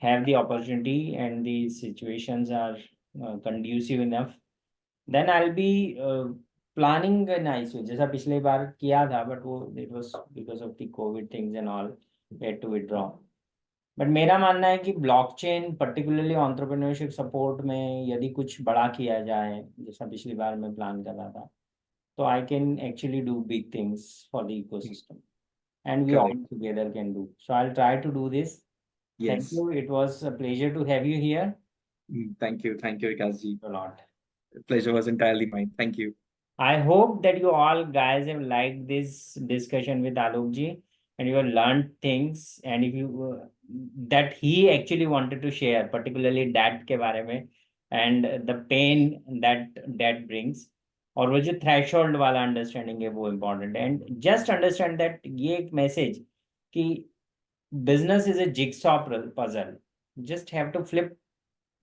have the opportunity and the situations are conducive enough, then I'll be planning a nice way जैसा पिछले बार किया था, but वो it was because of the COVID things and all we had to withdraw. But मेरा मानना है कि ब्लॉकचेन पर्टिकुलरली एंटरप्रेन्योरशिप सपोर्ट में यदि कुछ बड़ा किया जाए, जैसा पिछली बार मैं प्लान कर रहा था, तो I can actually do big things for the ecosystem and we all correct. Together can do, so I will try to do this. Thank yes. you. It was a pleasure to have you here. Thank you Vikas ji, A lot. Pleasure was entirely mine, thank you. I hope that you all guys have liked this discussion with Alokji and you have learned things, and if you that he actually wanted to share, particularly that के बारे में and the pain that brings, और वो जो threshold वाला understanding है वो important है, and just understand that ये एक message कि business is a jigsaw puzzle. Just have to flip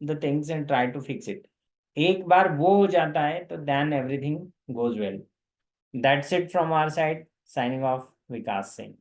the things and try to fix it. एक बार वो हो जाता है तो then everything goes well. That's it from our side. Signing off, Vikas Singh.